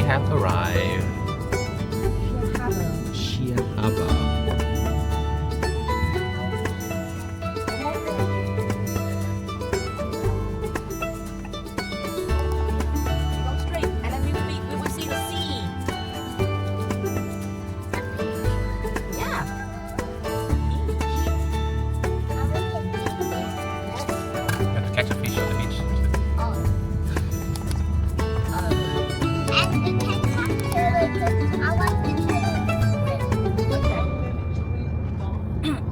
have arrived. Sheer Harbor. Go straight, and then we will see the sea. Yeah. Got to catch a fish on the beach.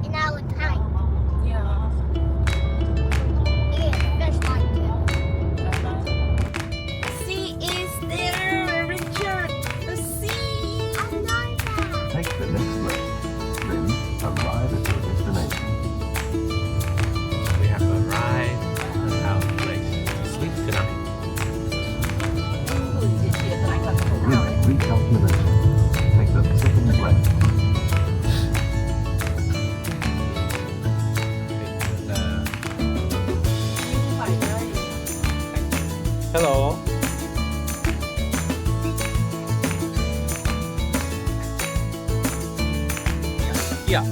In our time. Yeah. The sea is there, Richard. The sea. Take the next left, then arrive at your destination. We have arrived at our place to sleep tonight. With recalculation, take the second left. Hello. Yeah.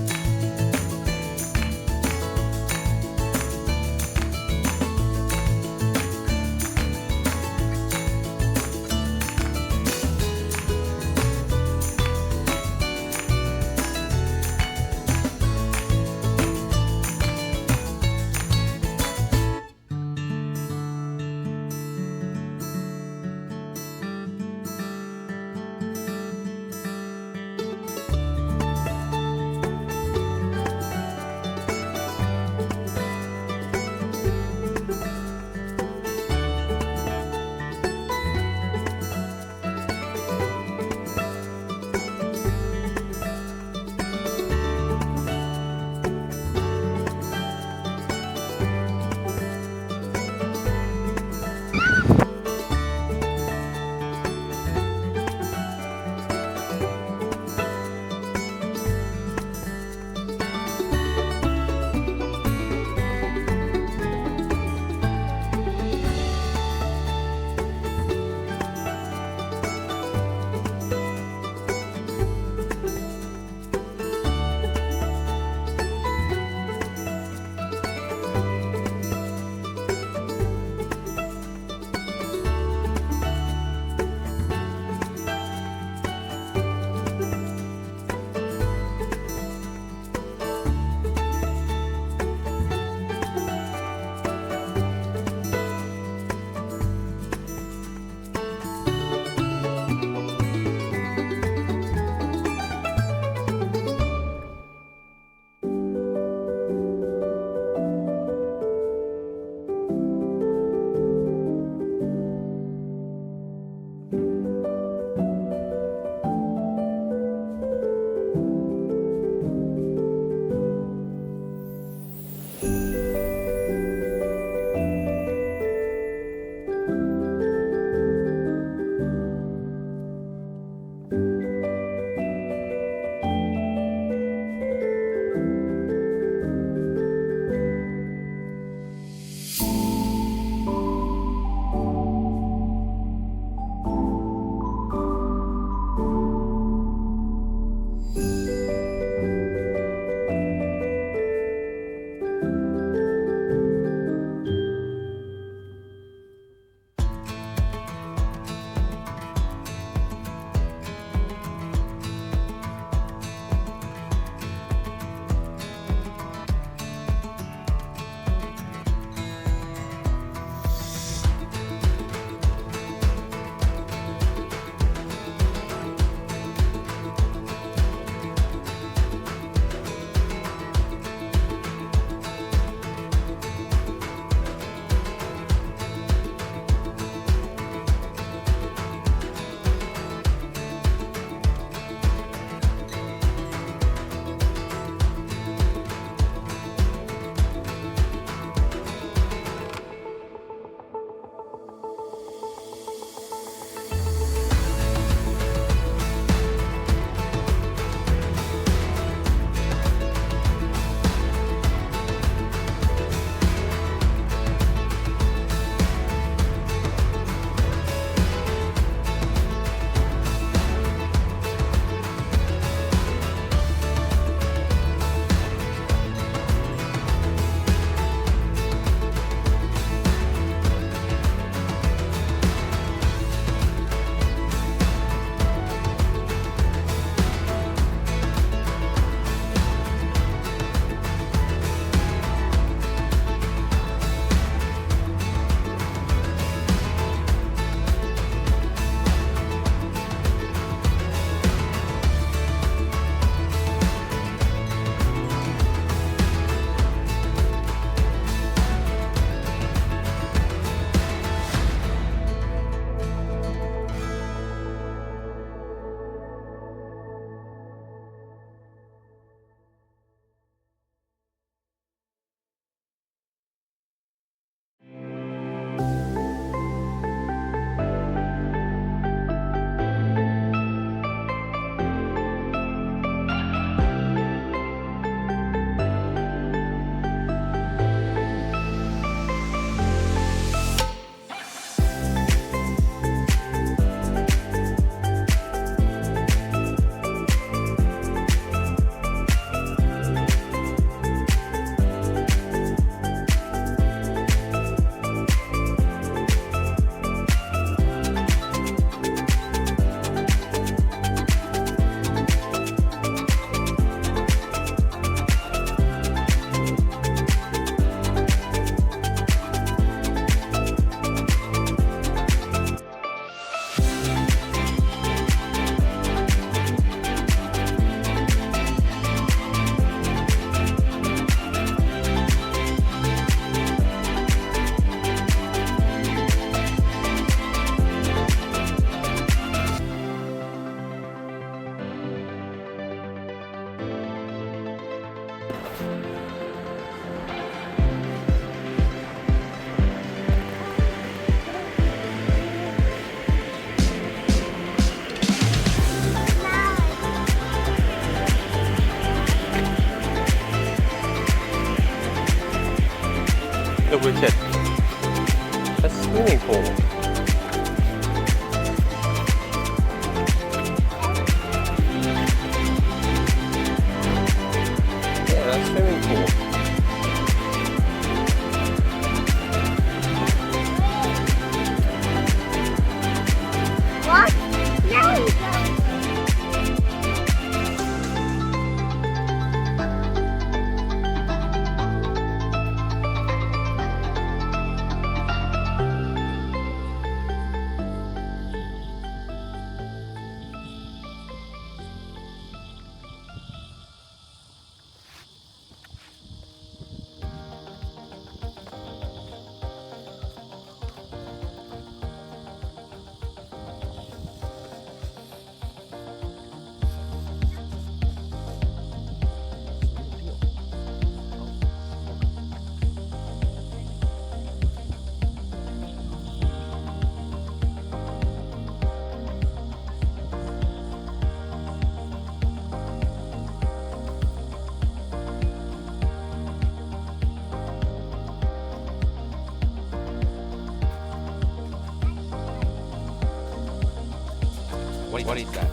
What is that?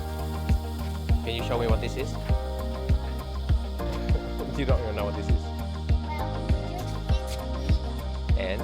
Can you show me what this is? You don't even know what this is. And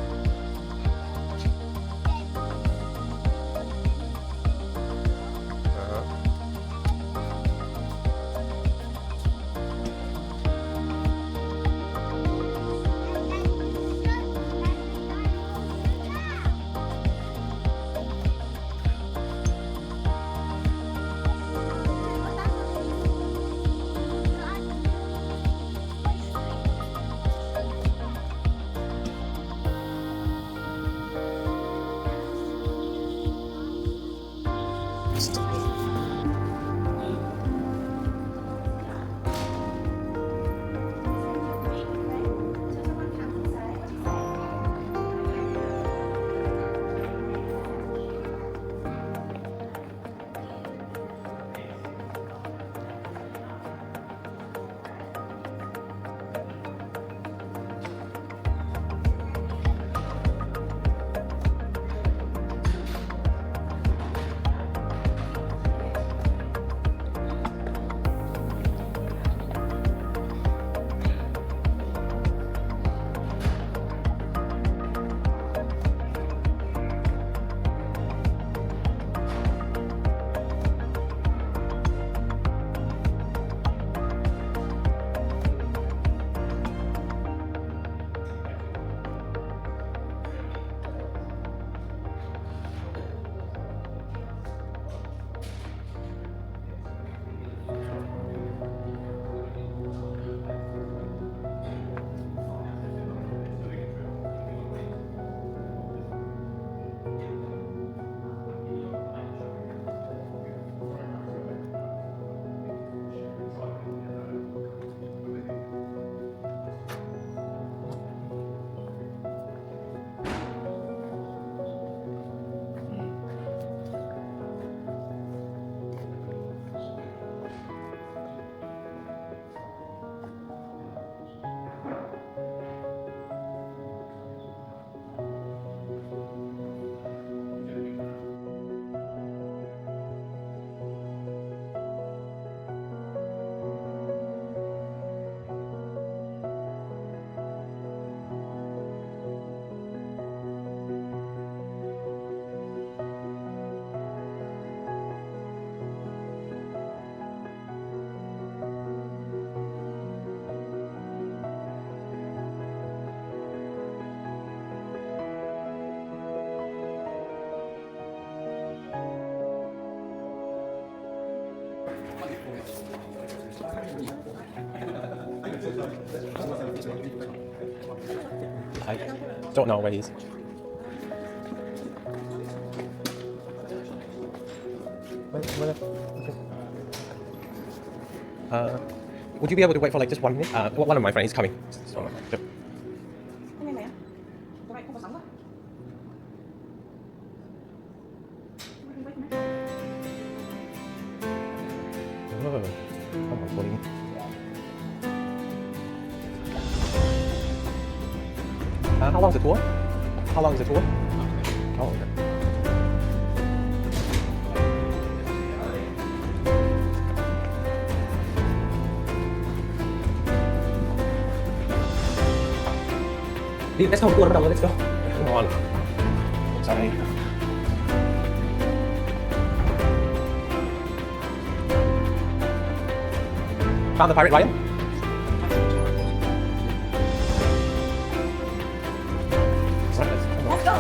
I don't know where he is. Would you be able to wait for like just 1 minute? One of my friends is coming. So, Cái này mẹ. Tụi bay không có sẵn đó. không có boarding. How long is the tour? How long is the tour? Oh, okay. Let's go tour bắt đầu rồi, let's go. Come on. Sorry. Found the pirate Ryan? Let's go.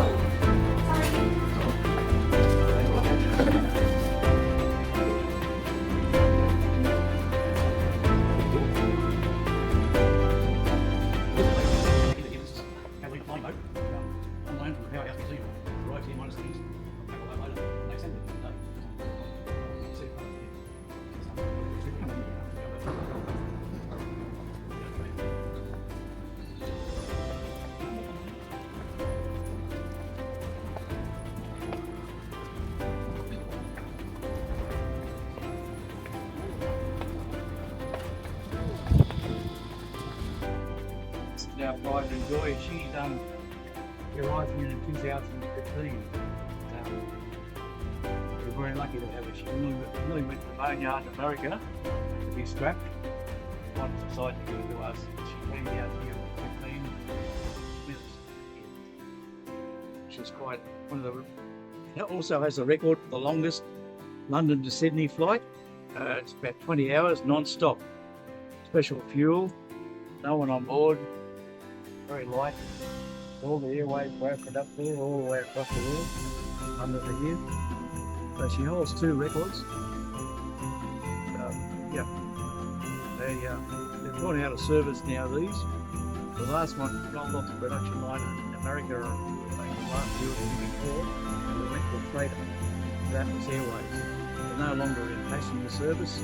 Now, Pride and Joy, she arrived here in 2015. We're very lucky. lucky to have her. She nearly went to the boneyard in America to be strapped. One decided to give it to us. She came out here in 15 minutes. She's quite one of the. It also has a record for the longest London to Sydney flight. It's about 20 hours non-stop. Special fuel, no one on board, very light. All the airways were opened up there, all the way across the world, under the here. So she holds 2 records. Yeah, they've gone out of service now. These, the last one rolled off the production line in America, I think the last year or before. They went to a freighter. That was Airways. They're no longer in passenger service.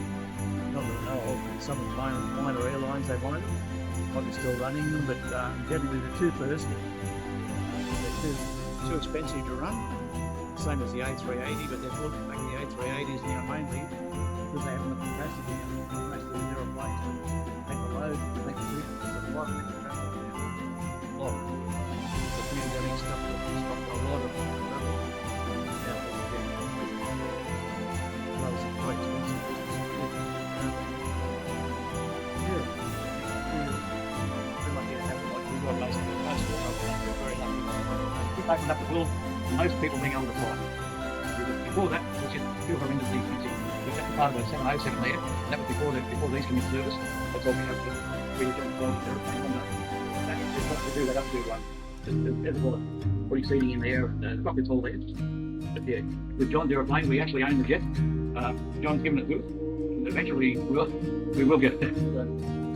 Not that I know of. Some of the minor airlines they wanted, probably still running them, but generally the 2 first. They're too expensive to run. Same as the A380, but they're looking like the A380s now mainly because they haven't got the capacity now. Most of the aeroplanes take the load, take the trip, there's a lot of people travelling now. A lot. The pandemic stopped a lot of travel. Now they're getting well, it's quite expensive business. Yeah. We're lucky to have it like we've got most of the we're very lucky. We've opened up the world. Most people being able to fly. Before that, it was just people into the part of the 707 there. That was before these came into service. That's all we have to really jump on the airplane on that. We've got to do that up to there's a lot of free seating in there. The cockpit's all there. But yeah, with John's aeroplane, we actually own the jet. John's given it to us. And eventually, we will get it.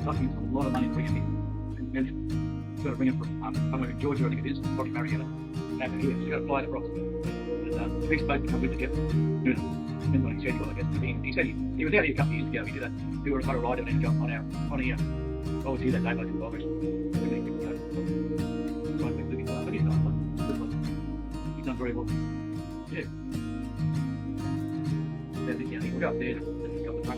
Costing a lot of money to bring it in. We've got to bring it from somewhere in Georgia, I think it is, probably Marietta. And here, you've got to fly it across. And we spoke to come with the jet. Depends on his schedule, I guess. He said he was out here a couple of years ago. He did that. We were a motor rider and then jumped on here. I was here that day, like 2 hours. But he's done very well. Yeah. Then yeah, he'll go up there and go on the truck.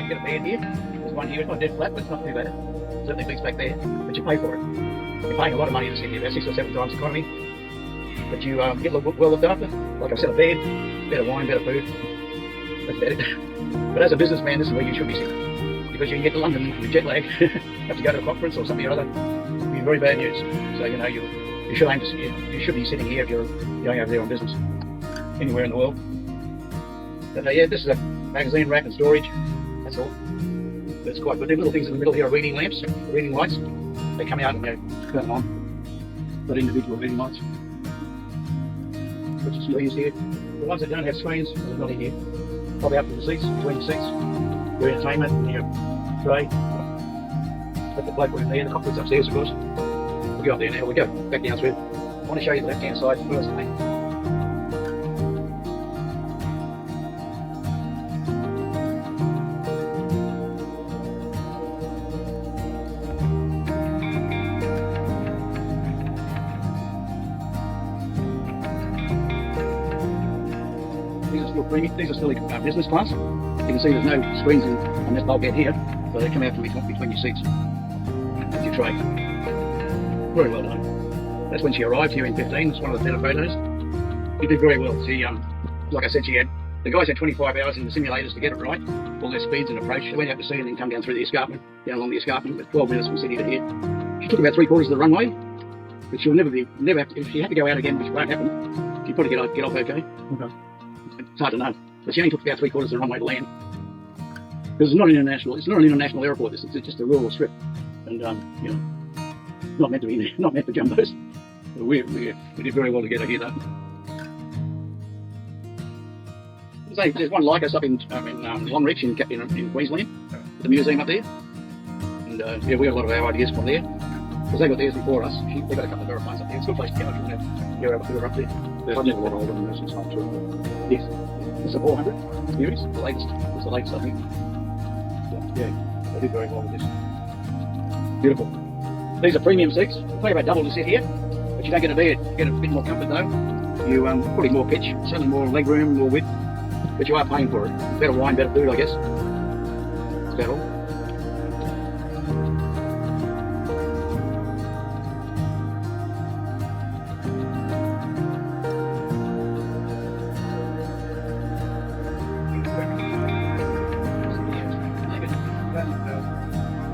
Get a bed here. There's one here. It's not dead flat, but it's not too bad. Certainly beats back there, but you pay for it. You're paying a lot of money to sit here, about 6 or 7 times economy. But you get well looked after. Like I said, a bed, better wine, better food. That's about it. But as a businessman, this is where you should be sitting. Because you can get to London with jet lag, have to go to a conference or something or other. It'll be very bad news. So, you know, you should aim to you should be sitting here if you're going over there on business. Anywhere in the world. But yeah, this is a magazine rack and storage. That's all. But it's quite good. The little things in the middle here are reading lamps, reading lights. They come out and they turn on. Got individual reading lights. Which is used here. The ones that don't have screens, they're not in here. Probably up to the seats, between the seats. Your entertainment and your tray. Put the playroom there, the cockpit's upstairs of course. We'll go up there now, we'll go back down through. I want to show you the left hand side first, I think. These are still business class. You can see there's no screens on this bulkhead here, so they come out from between your seats. That's your tray. Very well done. That's when she arrived here in 15. It's one of the better photos. She did very well. She, like I said, the guys had 25 hours in the simulators to get it right, all their speeds and approach. They went out to sea and then come down through the escarpment, down along the escarpment, with 12 minutes from Sydney to here. She took about 3/4 of the runway, but she'll never have to, if she had to go out again, which won't happen, she'd probably get off okay. It's hard to know. But she only took about 3/4 of the runway to land. because it's not international. It's not an international airport. It's just a rural strip, and you know, not meant to be there, not meant for jumbos. But we did very well to get here though. There's one like us up in Longreach in Queensland, the museum up there, and yeah, we got a lot of our ideas from there because they got theirs before us. They got a couple of aeroplanes up there. It's a good place to go if you want to go up there. They're a lot older than this and stuff too. Yes, it's a 400 series, the latest. It's the latest, I think. So, yeah, they did very well with this. Beautiful. These are premium seats. We'll talk about double to sit here, but you don't get a bed. You get a bit more comfort though. You put in more pitch, certainly more leg room, more width. But you are paying for it. Better wine, better food, I guess. That's about all.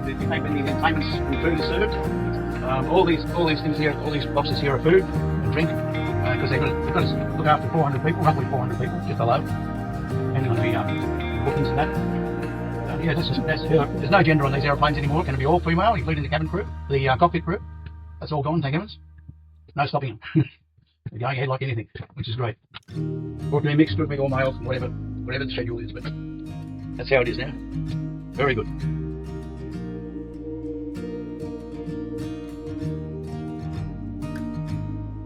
The entertainments and food is served. All these things here, all these boxes here are food and drink because they've got to look after 400 people, roughly 400 people, just below. Depending on the bookings and that. Yeah, there's no gender on these aeroplanes anymore. Can it be all female, including the cabin crew, the cockpit crew? That's all gone, thank heavens. No stopping them. They're going ahead like anything, which is great. Or it can be mixed, could be all males, whatever the schedule is, but that's how it is now. Very good.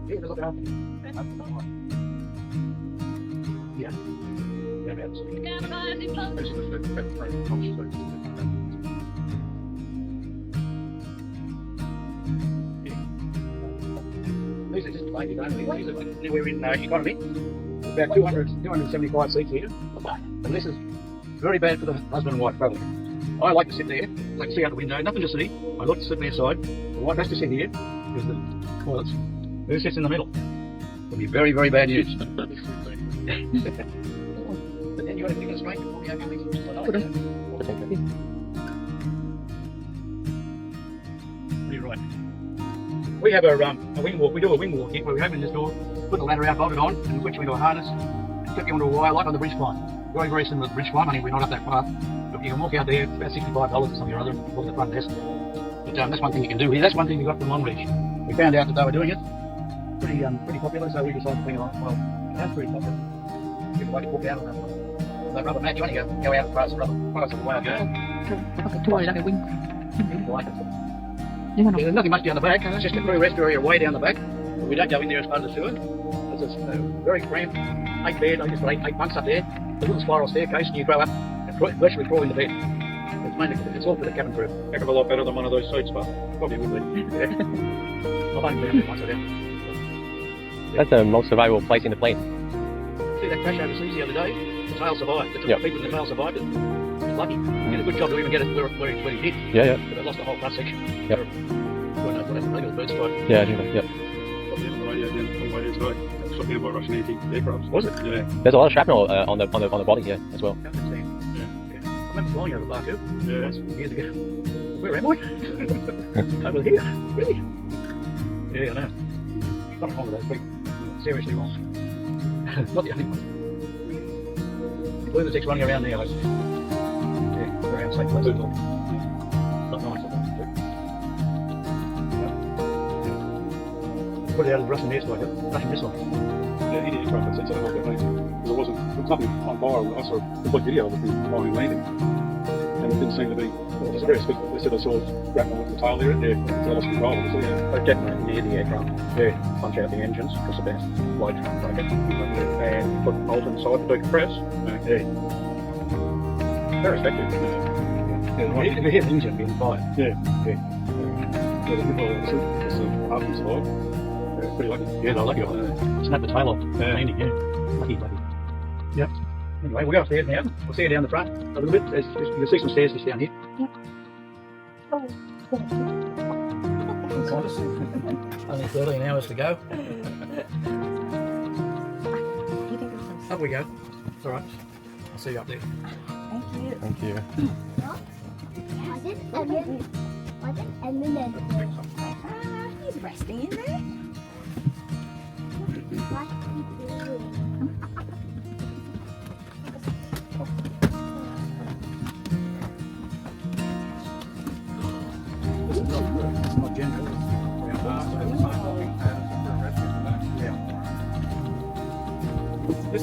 Yeah, look out. Yeah. These are just ladies only. We're in economy. About 275 seats here. And this is very bad for the husband and wife travelling. I like to sit there, like to see out the window, nothing to see. I like to sit there side. The wife has to sit here because the toilets. Who sits in the middle? It'll be very, very bad news. But then you got to think of straight before we have things. Pretty right. We have a wing walk. We do a wing walk here where we open this door, put the ladder out, bolt it on, and switch you into a harness, and clip you onto a wire like on the bridge climb. Very, very similar to the bridge climb. I mean, we're not up that far, but you can walk out there. It's about $65 or something or other. Walk the front desk. But that's one thing you can do here. That's one thing we got from Longreach. We found out that they were doing it. Pretty popular, so we decided to bring it on. Well, that's pretty popular. People like to walk out on that one. That rubber mat, you only go out as far as the rubber. Far as the way I go. Like it. There's nothing much down the back. It's just a crew rest area way down the back. But we don't go in there as part of the sewer. It's a very cramped 8 bed. I just got 8 bunks up there. A little spiral staircase, and you go up and virtually crawl into bed. It's all for the cabin crew. Heck of a lot better than one of those seats, but probably would be. Yeah. I've only been there once I did. That's the most survivable place in the plane. See that crash overseas the other day? The tail survived. The people in the tail survived it. He's lucky. He did a good job to even get it where he did. Yeah. But they lost the whole front section. Yep. What birds tried. Yeah, I think so. Yep. Probably on the radio then, on the radio today. Something about Russian anti-aircraft. Was it? Yeah. There's a lot of shrapnel on the body here as well. I remember flying over Baku once years ago. Where am I? Over here. Really? Yeah, I know. Nothing wrong with those people. Seriously wrong. Not the only one. Lunatics running around there. Yeah, around the same place. Not nice. Put it out of the Russian nest like a Russian missile. Yeah, anti-aircraft that sits on the whole plane. There wasn't something on viral. I saw a complete video of the flying landing. And it didn't seem to be. Well, it was very speaking. They said they saw grappling with the tail there. Yeah, they lost control. So, yeah. They definitely near the aircraft. Yeah, punch out the engines because of that load bracket and put holes inside to decompress. Yeah. Very effective. Yeah, if you hit the engine, you'll be fine. Yeah, the people it's half survived. Yeah, pretty lucky. Yeah, they're lucky. Snap the tail off. Landing, yeah. Lucky. Yep. Anyway, we'll go upstairs now. We'll see you down the front a little bit. You'll see some stairs just down here. Only 13 hours to go. Up we go. It's alright. I'll see you up there. Thank you. He's resting in there.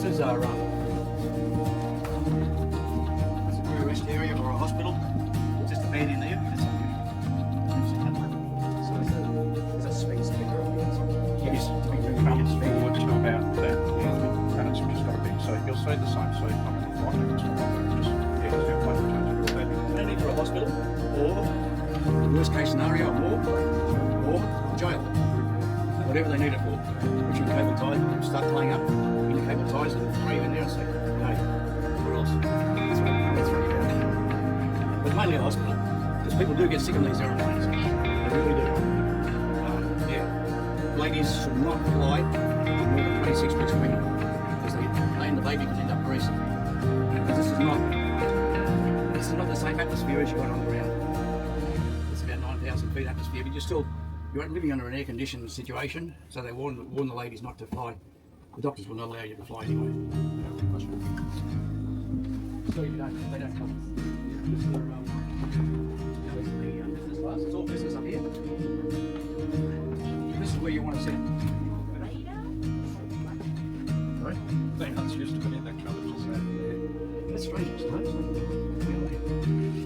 This is our it's a crew rest area or a hospital. Just a bed in there. So there's a space bigger. Yes, we comes forward to about that, and it's just got a bit. So you'll see the same seat coming in front. It's not like just No need for a hospital, or worst case scenario, or jail. Whatever they need it for. Put your cable ties, start playing up, in your cable ties and throw you in there and say, hey, where else? That's really bad. But mainly a hospital, because people do get sick on these aeroplanes. They really do. Yeah. Ladies should not fly more than 26 weeks pregnant, because they and the baby can end up greasy. Because this is not the same atmosphere as you've got on the ground. It's about 9,000 feet atmosphere, but you're living under an air-conditioned situation, so they warn the ladies not to fly. The doctors will not allow you to fly anyway. So they don't come. This is the business class. It's all business up here. This is where you want to sit. Right? That's used to be in that colour. That's strange, isn't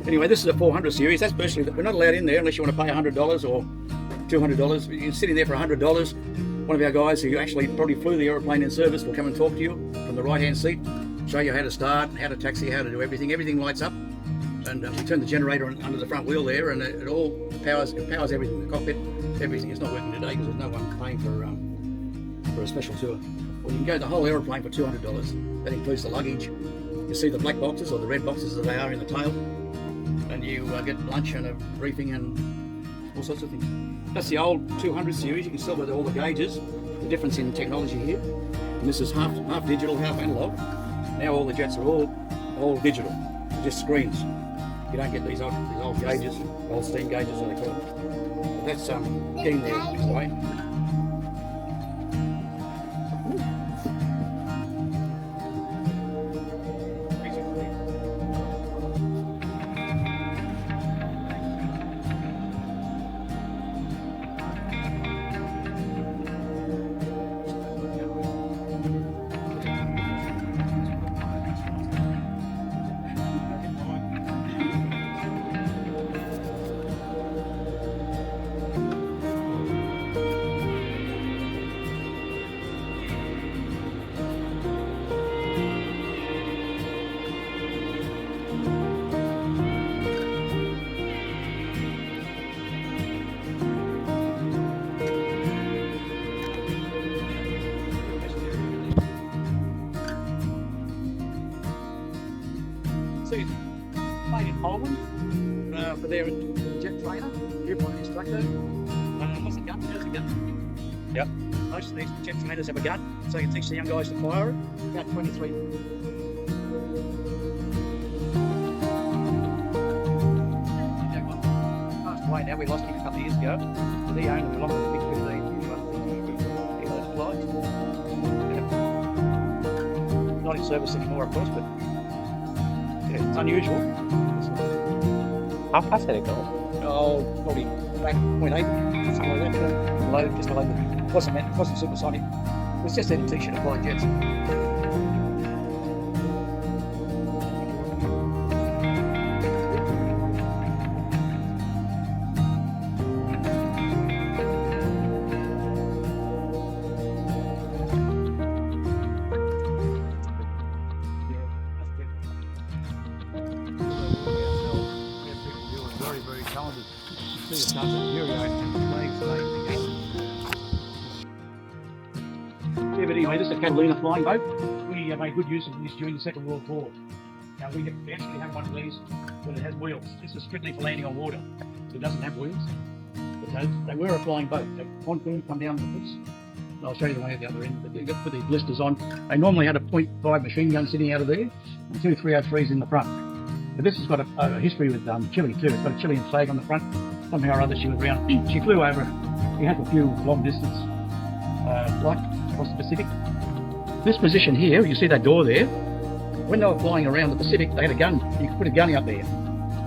it? Anyway, this is a 400 series. That's virtually, we're not allowed in there unless you want to pay $100 or $200. You can sit in there for $100. One of our guys who actually probably flew the aeroplane in service will come and talk to you from the right-hand seat, show you how to start, how to taxi, how to do everything. Everything lights up, and we turn the generator on under the front wheel there, and it all powers everything. The cockpit, everything. It's not working today because there's no one paying for a special tour. Well, you can go the whole aeroplane for $200. That includes the luggage. You see the black boxes or the red boxes as they are in the tail, and you get lunch and a briefing and all sorts of things. That's the old 200 series. You can still with all the gauges. The difference in technology here. And this is half digital, half analog. Now all the jets are all digital, just screens. You don't get these old gauges, old steam gauges, as they call them. But that's getting there this way. Made in Poland for their jet trainer, airplane instructor. What's the gun? There's a gun. Yep. Most of these jet trainers have a gun, so you can teach the young guys to fire it. About 23. Passed away now. We lost him a couple of years ago. The owner, we lost the big 15. He those flights. Yeah. Not in service anymore, of course, but yeah, it's unusual. How fast did it go? Oh, probably back 0.8, something like that. Low, just below the. Wasn't supersonic. It was just an t-shirt of flying jets. Very, very talented. See, it starts at deteriorate and the flags stay together. Yeah, but anyway, this is a Catalina flying boat. We made good use of this during the Second World War. Now we actually have one of these that has wheels. This is strictly for landing on water. It doesn't have wheels. But they were a flying boat. They pontoons come down the cliffs. I'll show you the way at the other end. But they put these blisters on. They normally had a .5 machine gun sitting out of there and two 303s in the front. But this has got a history with Chile too. It's got a Chilean flag on the front. Somehow or other she was around. She flew over. She had a few long distance flights across the Pacific. This position here, you see that door there. When they were flying around the Pacific, they had a gun. You could put a gun up there.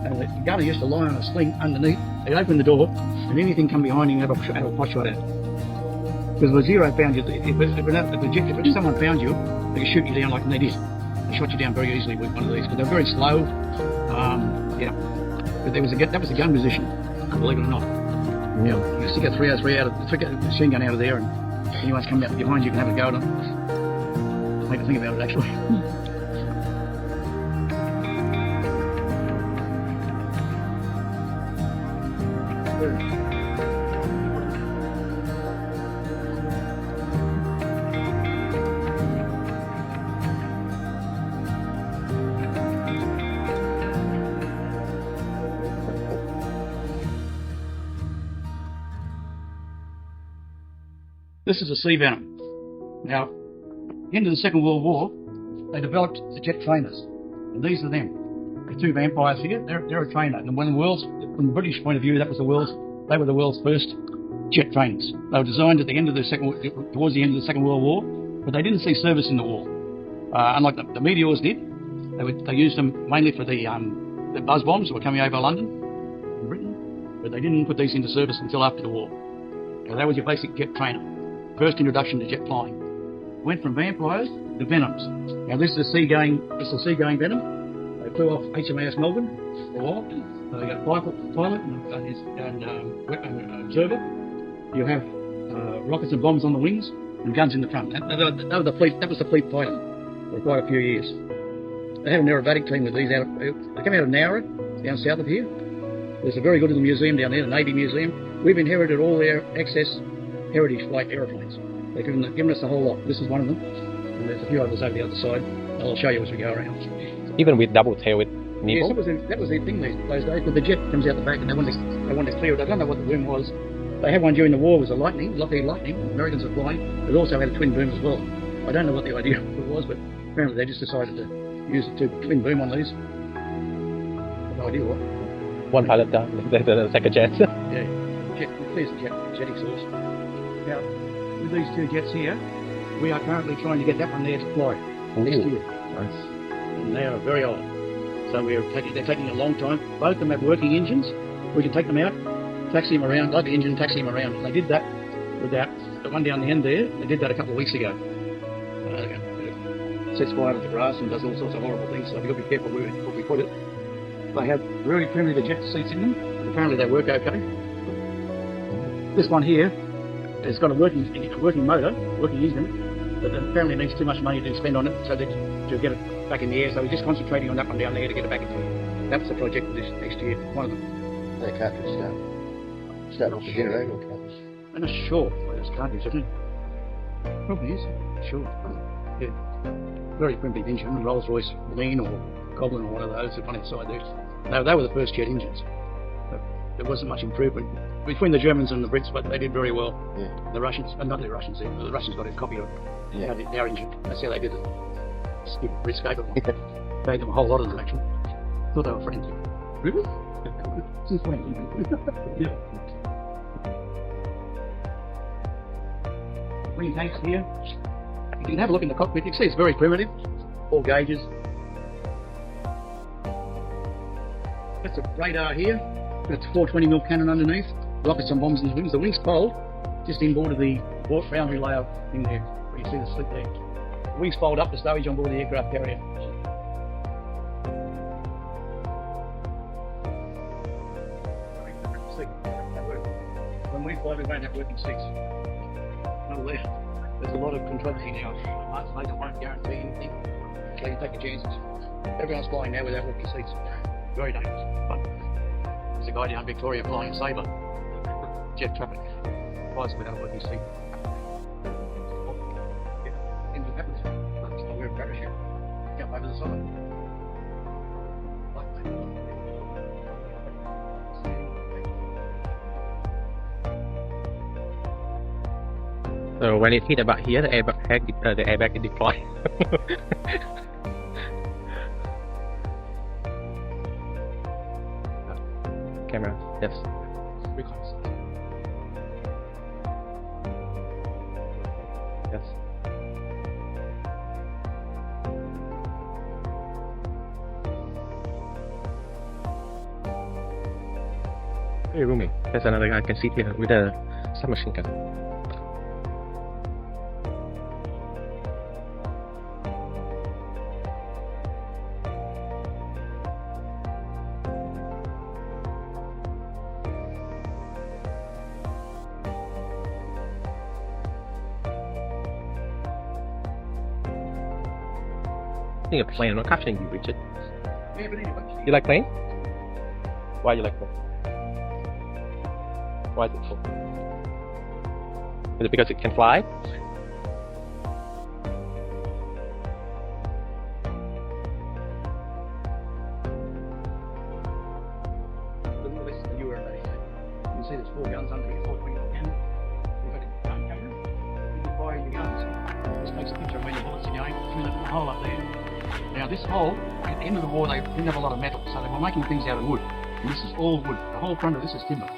And the gunner used to lie on a sling underneath. They'd open the door, and anything come behind him, have a pot shot at. Because the Zero found you, if someone found you, they could shoot you down like they did. They shot you down very easily with one of these, because they're very slow. Yeah. But that was a gun position, believe it or not. Yeah. You can stick a 303 machine gun out of there, and anyone's coming up behind you can have a go at them. Make me think about it, actually. This is a sea venom. Now, at the end of the Second World War, they developed the jet trainers, and these are them. The two vampires here, they're a trainer, and from the British point of view, they were the world's first jet trainers. They were designed towards the end of the Second World War, but they didn't see service in the war. Unlike the Meteors did, they used them mainly for the buzz bombs that were coming over London and Britain, but they didn't put these into service until after the war. Now, that was your basic jet trainer. First introduction to jet flying. Went from vampires to venoms. Now this is a seagoing venom. They flew off HMAS Melbourne for a while. They got a pilot and observer. You have rockets and bombs on the wings and guns in the front. That was the fleet fighter for quite a few years. They had an aerobatic team with these they come out of Nowra, down south of here. There's a very good little museum down there, the Navy Museum. We've inherited all their excess heritage flight aeroplanes. They've given us a whole lot. This is one of them, and there's a few others over the other side. I'll show you as we go around. Even with double tail with nipple? Yes, that was the thing those days, but the jet comes out the back and they want to clear it. I don't know what the boom was. They had one during the war, it was a Lockheed Lightning. Americans were flying. It also had a twin boom as well. I don't know what the idea was, but apparently they just decided to use the twin boom on these. No idea what. One pilot down, the second jet. Yeah, there's the jet exhaust. Now, with these two jets here, we are currently trying to get that one there to fly next year. Nice. And they are very old. So they're taking a long time. Both of them have working engines. We can take them out, taxi them around, like the engine, taxi them around. They did that with the one down the end there. They did that a couple of weeks ago. It sets fire to the grass and does all sorts of horrible things, so we've got to be careful where we put it. They have really primitive jet seats in them. Apparently they work okay. This one here has got a working motor, working engine, but apparently needs too much money to spend on it to get it back in the air. So we're just concentrating on that one down there to get it back into it. That's the project this next year, one of them. That cartridge start off the generator or cartridge? I'm not sure whether it's cartridge, isn't it? Probably is. Sure. Yeah. Very primitive engine, Rolls Royce Lean or Goblin or one of those, one inside there. They were the first jet engines. But there wasn't much improvement between the Germans and the Brits, but they did very well. Yeah. The Russians, not the Russians, the Russians got a copy of our engine. That's how they did it. Stupid Brits gave them a whole lot of them actually. Thought they were friends. Really? Since when? Yeah. Green tanks here. You can have a look in the cockpit. You can see it's very primitive. All gauges. That's a radar here. That's a 420mm cannon underneath. Rockets and bombs in the wings. The wings fold just inboard of the boundary layer in there. Where you see the slit there. The wings fold up to stowage on board the aircraft carrier. When we fly, we won't have working seats. There's a lot of controversy now. They won't guarantee anything. So you take your chances. Everyone's flying now without working seats. Very dangerous. But there's a guy down Victoria flying a Sabre. Jet traffic. Flies without a working seat. Anything happens. Just wear a parachute. Jump over the side. So when it hit about here, the airbag is deployed. Camera, yes. Yes. Very roomy. There's another guy I can see here with a submachine gun. I think a plane. I'm not capturing you, Richard. Yeah, but anyway. You like plane? Why you like plane? Why is it cool? Is it because it can fly? This is the newer radio. You can see there's 4 guns under here, 4 20 camera. We've got a gun camera. You can fire your guns. This takes a picture of where your bullets are going through that little hole up there. Now this hole, at the end of the war, they didn't have a lot of metal, so they were making things out of wood. And this is all wood. The whole front of this is timber.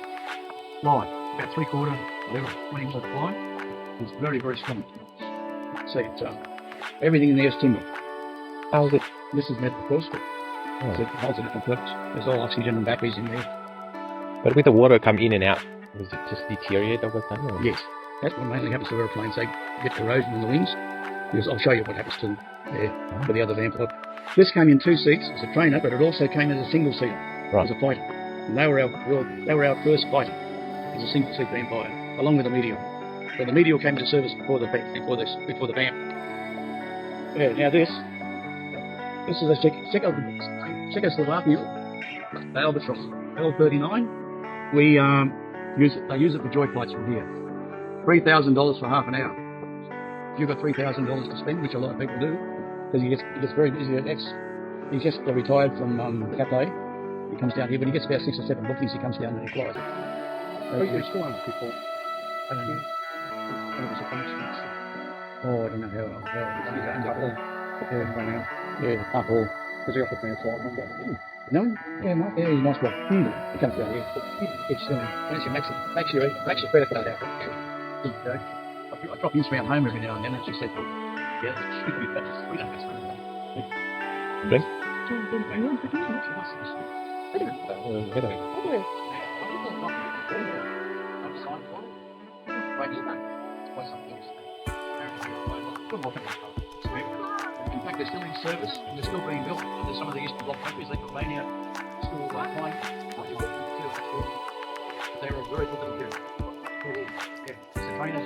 Ply. About 3/4 level, 20 inch ply. It's very, very strong. See, it's everything in there is timber. How is it? This is metal, of course, but so it holds a different purpose. There's all oxygen and batteries in there. But with the water come in and out, does it just deteriorate over time? Or? Yes, that's what mainly happens to aeroplanes. They get corrosion in the wings. Because I'll show you what happens to them for the other Vampire. This came in 2 seats as a trainer, but it also came as a single seater as a fighter. And they were our first fighter as a single seat Vampire, along with the Meteor. So the Meteor came into service before the Vamp. Yeah. Now this is a Czechoslovakia Albatross L39. We they use it for joy flights from here. $3,000 for half an hour. If you've got $3,000 to spend, which a lot of people do, because he gets very busy at X. He's just retired from Cathay. He comes down here, when he gets about 6 or 7 bookings, he comes down and he flies. You're still on people. I don't know. Oh, I don't know how yeah, up all. Because you have to pay a flight number. No? Yeah, nice one. He comes down here. It's makes your credit card out. I drop hints around home every now and then, and she said, yeah, we don't have to. Drink? In fact, they're still in service and they're still being built. There's some of the Eastern Bloc countries, like Romania, still flying. They're a very good little group. Yeah, it's a trainer.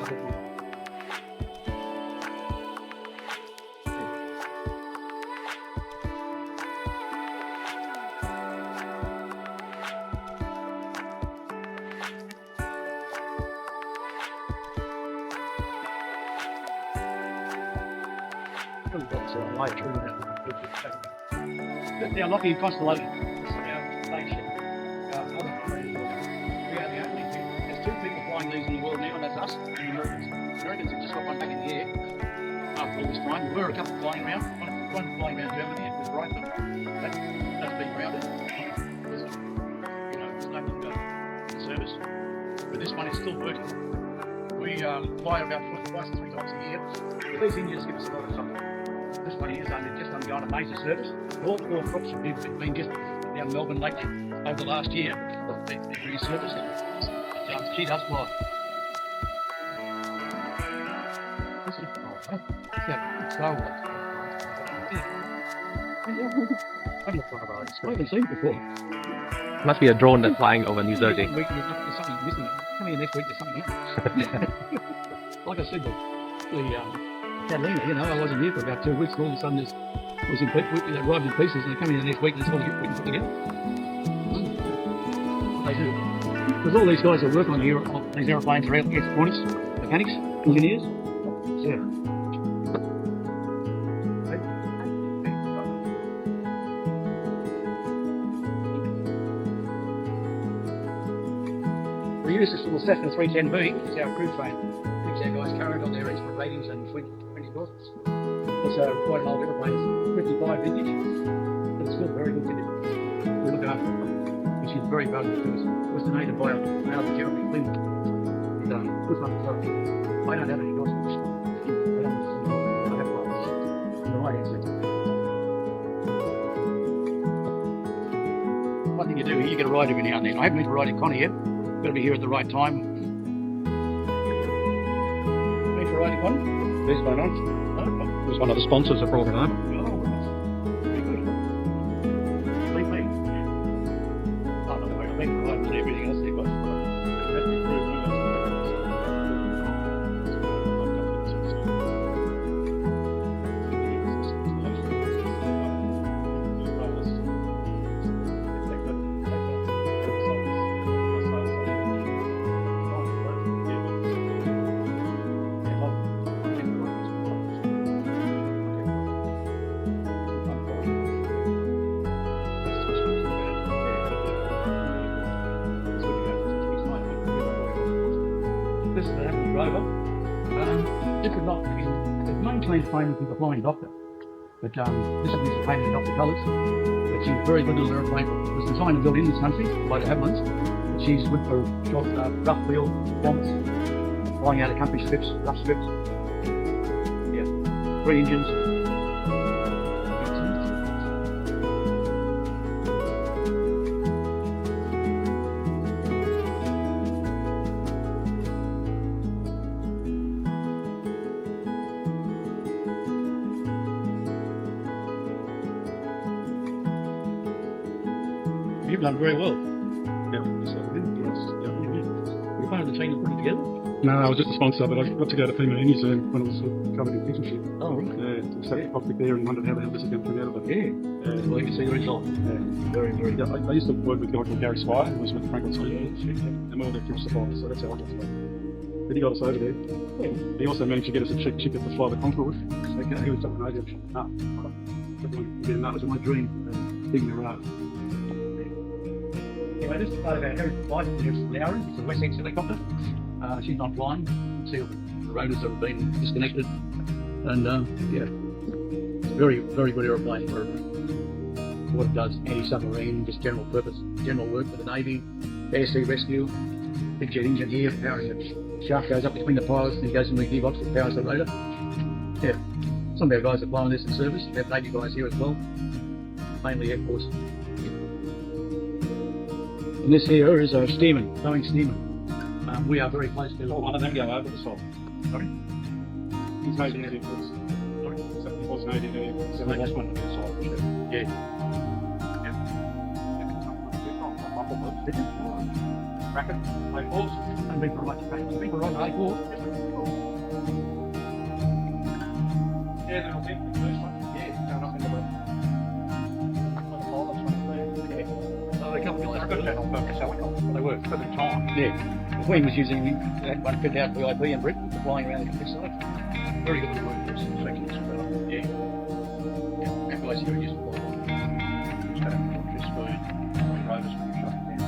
Now, Lockheed Constellation, our flagship. We are the only two. There's 2 people flying these in the world now, and that's us and the Americans. The Americans have just got one back in the air after all this time. There were a couple flying around. One flying around Germany with Brighton. That's been grounded. There's no longer in service. But this one is still working. We fly about twice or 3 times a year. But these engines give us a lot of trouble. This one here is just undergone a major service. All 4 crops have been just down Melbourne lately over the last year. They're resurfaced. She does fly. I haven't seen it before. Must be a drone that's flying over New Jersey. There's something missing. Come here next week, there's something here. Like I said, the Catalina, I wasn't here for about 2 weeks. All of a sudden, it arrived in pieces, and they come in the next week, and it's all put together. They do. Because all these guys that work on these aeroplanes are ex-pilots, mechanics, engineers. Yeah. We use this little Cessna 310B as our crew train. Keeps our guys current on their expert ratings and 20 courses. It's quite an old aeroplane. It's 55 vintage, but it's still very good condition. We look after it, which is very valuable to us. It was donated by our Jeremy Clinton. He's good luck to us. I don't have any courses. I have one. The right answer. One thing you do here, you get a ride every now and then. I haven't been to ride in Connie yet. Got to be here at the right time. Been to ride in Connie? These going on? No? It was one of the sponsors that brought it over. Oh, very good. Leave me. Oh, no, I've been to ride and everything else there, but this is an Apple Rover. This is not the main claim famous is the Flying Doctor, but this is painted in Doctor colours. But she's a very good little aeroplane. It was designed and built in this country by the Havillands. But she's good for short, rough field performance, flying out of country strips, rough strips. Yeah, 3 engines. You've done very well. Yeah, so I didn't do it. Yeah. You're part of the team that put it together. No, I was just a sponsor, but I got to go to FEMA in New Zealand when I was covered in picture shoot. Oh, right. Yeah, we sat in the cockpit there and wondered how the hell this is going to turn out. But Yeah. Well, you can see the result. Very, very yeah, good. I used to work with a guy called Gary Spire, who was with Franklin Sleep, and we all did trips to fly, so that's how I got started. But he got us over there. He also managed to get us a cheap ticket to fly the Concorde. Okay, he was talking about that was my dream, digging around. Anyway, this is part of our heritage flight. Here's Laura. It's a Wessex helicopter. She's not flying. You can see the rotors have been disconnected. And yeah, it's a very, very good aeroplane for what it does. Anti-submarine, just general purpose, general work for the Navy, air sea rescue. Big jet engine here, powering the shaft goes up between the pilots and goes into the gearbox that powers the rotor. Yeah, some of our guys are flying this in service. We have Navy guys here as well, mainly Air Force. And this here is a Stearman, Boeing Stearman. We are very close to One of them go over the top. Sorry? He's made an edit. Sorry? He was an edit. So that's one of the side. Yeah. Bracket, A4s, and big right bracket. Big right A4. Yeah, they're all big. The first one. Yeah, going up in the way. They come from on purpose helicopter. They work for the time. Yeah. The Queen was using that one fitted out VIP in Britain, flying around the countryside. Very good work for us. Yeah. Yeah. Our guys here used to fly. Just for rovers when you're shutting down.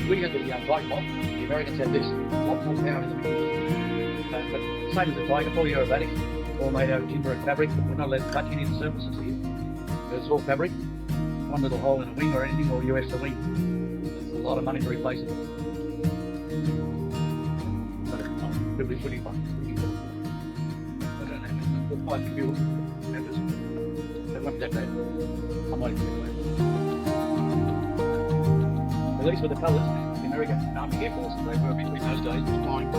We had the Tiger Bomb. The Americans had this. Lot more power in the middle. But same as the Tiger, fully aerobatic, all made out of timber and fabric. We're not allowed to touch any of the surfaces here. It's all fabric. One little hole in a wing or anything, or US the wing. It's a lot of money to replace it. But it'll be pretty fun. I don't know. We'll find the fuel members. They won't that bad. I might even do it. At least with the colours, the American Army Air Force, they were between those days, flying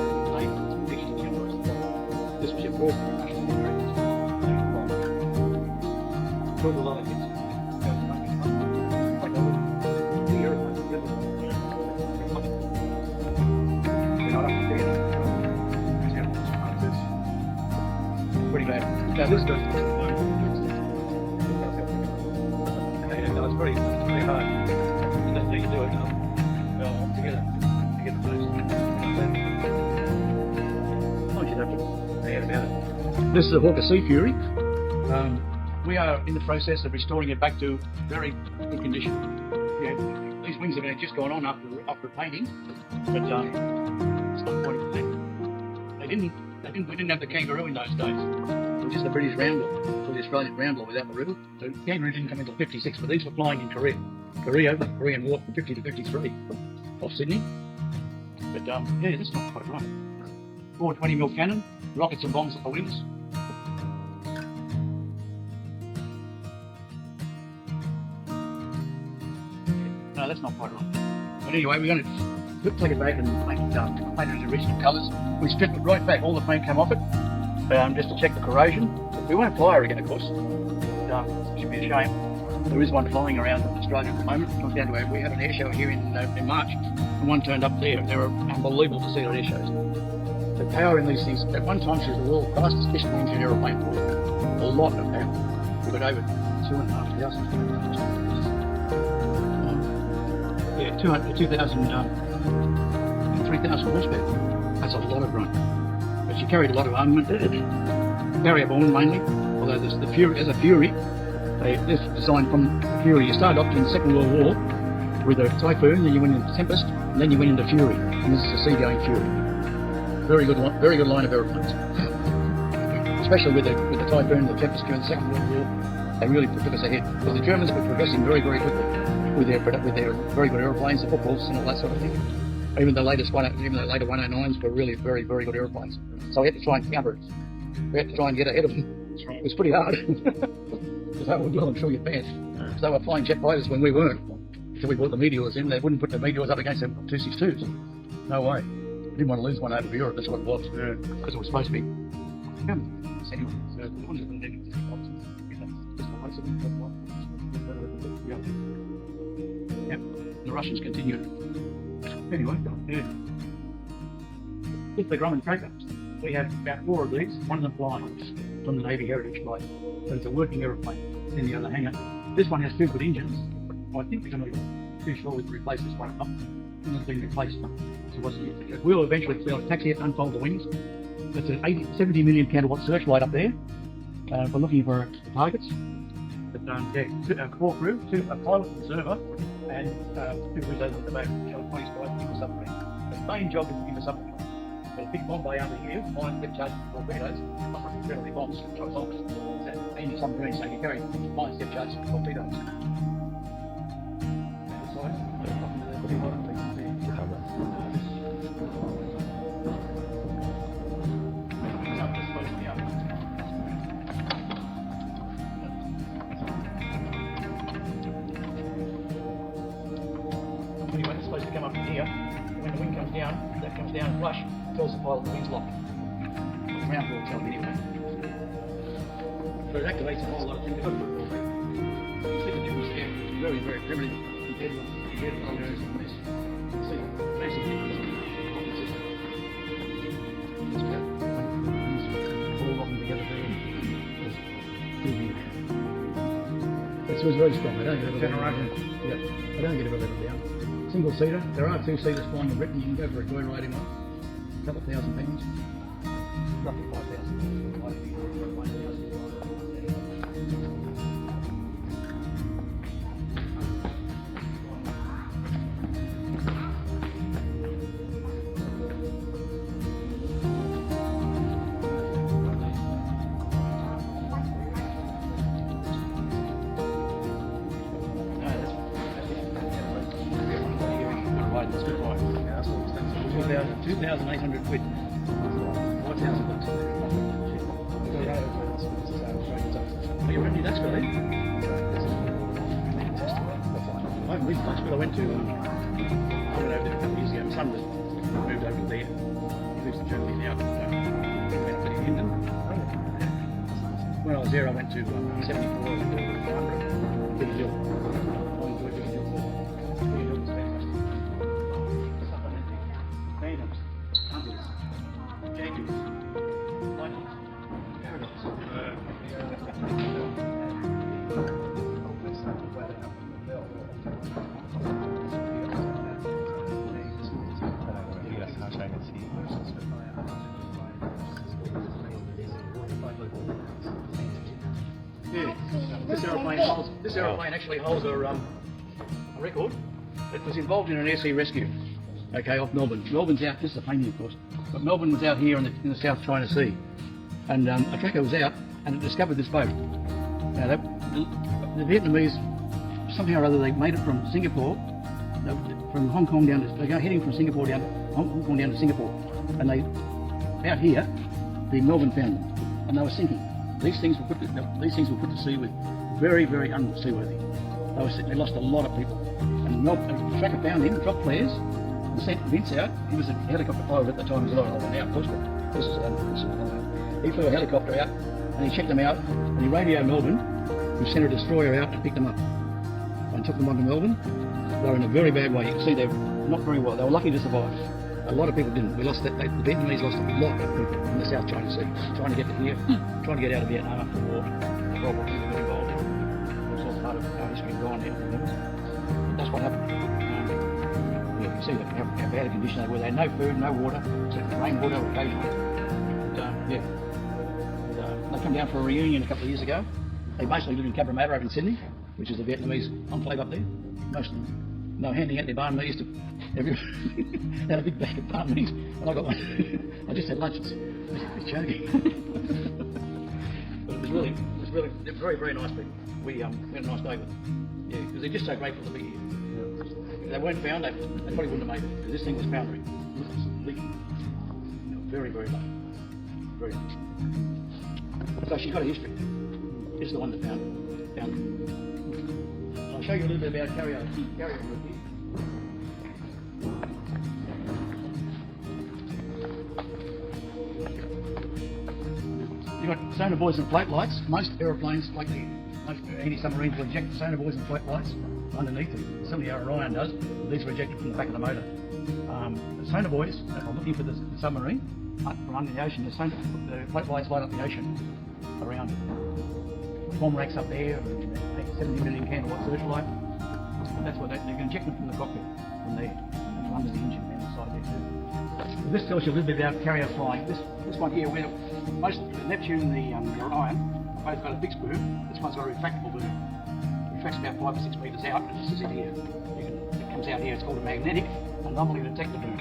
this was your first international Americans. Killed a lot of kids. Like the aeroplanes. They're not up to date. Pretty bad. Now this goes and it's very hard. You can do it now. Together to get the boost. This is a Hawker Sea Fury. We are in the process of restoring it back to very good condition. Yeah, these wings have just gone on after painting, but it's not quite the we didn't have the Kangaroo in those days. It was just the British Rambler, or the Australian Rambler without the ribbon. The Kangaroo didn't come until '56, but these were flying in Korea, the Korean War from '50 to '53 off Sydney. But yeah, this is not quite right. 420mm cannon, rockets and bombs at the wings. No, that's not quite right. But anyway, we're going to take it back and paint it in original colours. We stripped it right back, all the paint came off it, just to check the corrosion. We won't fly her again, of course. It should be a shame. There is one flying around Australia at the moment. It comes down to we had an air show here in March, and one turned up there. They were unbelievable to see at air shows. The power in these things, at one time she was the world's fastest piston engine aeroplane for a lot of power. We got over 2,500. Yeah, 2,000 3,000 horsepower. That's a lot of grunt. But she carried a lot of armament. Barrier borne mainly, although there's the Fury, as a Fury, this designed from Fury. You started off in the Second World War with a Typhoon, then you went into Tempest, and then you went into Fury. And this is a sea-going Fury. Very good line of aeroplanes. Especially with the Typhoon and the Tempest during the Second World War, they really took us ahead. Because the Germans were progressing very, very quickly with their very good aeroplanes, the Fokkels and all that sort of thing. Even the later 109s were really very, very good aeroplanes. So we had to try and counter it. We had to try and get ahead of them. It was pretty hard. Because they were blowing through your pants. Because they were flying jet fighters when we weren't. Until we brought the Meteors in, they wouldn't put the Meteors up against the 262s. No way. We didn't want to lose one over Europe, that's what it was. Because it was supposed to be. Anyway, so it wouldn't have been negative. Yep, the Russians continued. Anyway, with the Grumman tracker, we have about 4 of these, one of them flying from the Navy Heritage Flight. So it's a working aeroplane in the other hangar. This one has 2 good engines. I think we're going to be too sure we can replace this one up. It's been replaced. So we'll eventually be able to taxi it, unfold the wings. It's an 70 million candlewatt searchlight up there. We're looking for targets. But, 4 crew, 2 a pilot and server, and 2 crews over at the back, which are 20 spies in the submarine. The main job is in the submarine. Got a big bomb bay under here, mine get charged with torpedoes, really bombs, any submarine, so you carry mines get charged with torpedoes. Anyway, it's supposed to come up from here. When the wing comes down, that comes down flush, tells the pilot the wing's locked. The ground will tell me anyway. So it activates a whole lot of things. You see the difference there. It's very, very primitive compared to other areas of this. You see massive difference in the system. It's about all locking together there. It was very strong. I don't get it ever let down. Yeah, I don't get it ever let down. Single seater. There are 2 seaters flying in Britain. You can go for a joyride in one. A couple of £1,000. Roughly 5,000. $2,800 quid. $4,000 bucks. Are you ready? That's good, eh? I haven't been much, but I went over there a couple of years ago. My son moved over there. He lives in Germany now. Went up to Hinton. When I was there, I went to 74 Big Hill. I enjoyed Big Hill. Big Hill was fantastic. Phantoms, Hunters, Jaguars, Lightnings, Paradox. This aeroplane actually holds a record. It was involved in an air sea rescue, okay, off Melbourne. Melbourne's out, this is a painting of course, but Melbourne was out here in the South China Sea. And a tracker was out and it discovered this boat. Now the Vietnamese, somehow or other, they made it from Singapore, from Hong Kong down to, they go heading from Singapore down to Hong Kong down to Singapore. And they, out here, the Melbourne found them and they were sinking. These things were put to sea with very, very unseaworthy. They lost a lot of people. And the tracker found him, dropped flares, and sent Vince out. He was a helicopter pilot at the time as well, now of course, but he flew a helicopter out and he checked them out and he radioed Melbourne, who sent a destroyer out to pick them up and took them onto Melbourne. They were in a very bad way. You can see they're not very well. They were lucky to survive. A lot of people didn't. We lost that. The Vietnamese lost a lot of people in the South China Sea, trying to get to here, trying to get out of Vietnam after the war. World War II were involved. It was all part of our history gone now. That's what happened. Yeah. You see how bad a condition they were. They had no food, no water, except for rainwater occasionally. And, yeah. And, they come down for a reunion a couple of years ago. They basically lived in Cabramatta over in Sydney, which is the Vietnamese enclave up there. Most of them, they were handing out their banh mi's to everyone. They had a big bag of banh mi's, and I got one. I just had lunch. It's choking. But it was really, they're very, very nice people. We had a nice day with them. Yeah, because they're just so grateful to be here. If they weren't found, they probably wouldn't have made it. Because this thing was foundering. It was leaking. Very, very low. Very low. So she's got a history. This is the one that found it. I'll show you a little bit about carrier group here. You've got sonar buoys and float lights. Most aeroplanes, like most anti-submarines, will eject the sonar buoys and float lights underneath it. Some of the Orion does. These are ejected from the back of the motor. The sonar buoys are looking for the submarine from under the ocean. The float lights light up the ocean around it. Bomb racks up there, 70 million candlewatt searchlight. That's what they can inject them from the cockpit, from there, and from under the engine and inside there too. So this tells you a little bit about carrier flying. This one here, where most the Neptune and the Orion both got a big boom. This one's got a retractable boom. It retracts about 5 or 6 metres out, and this is it here. It comes out here. It's called a magnetic anomaly detector boom.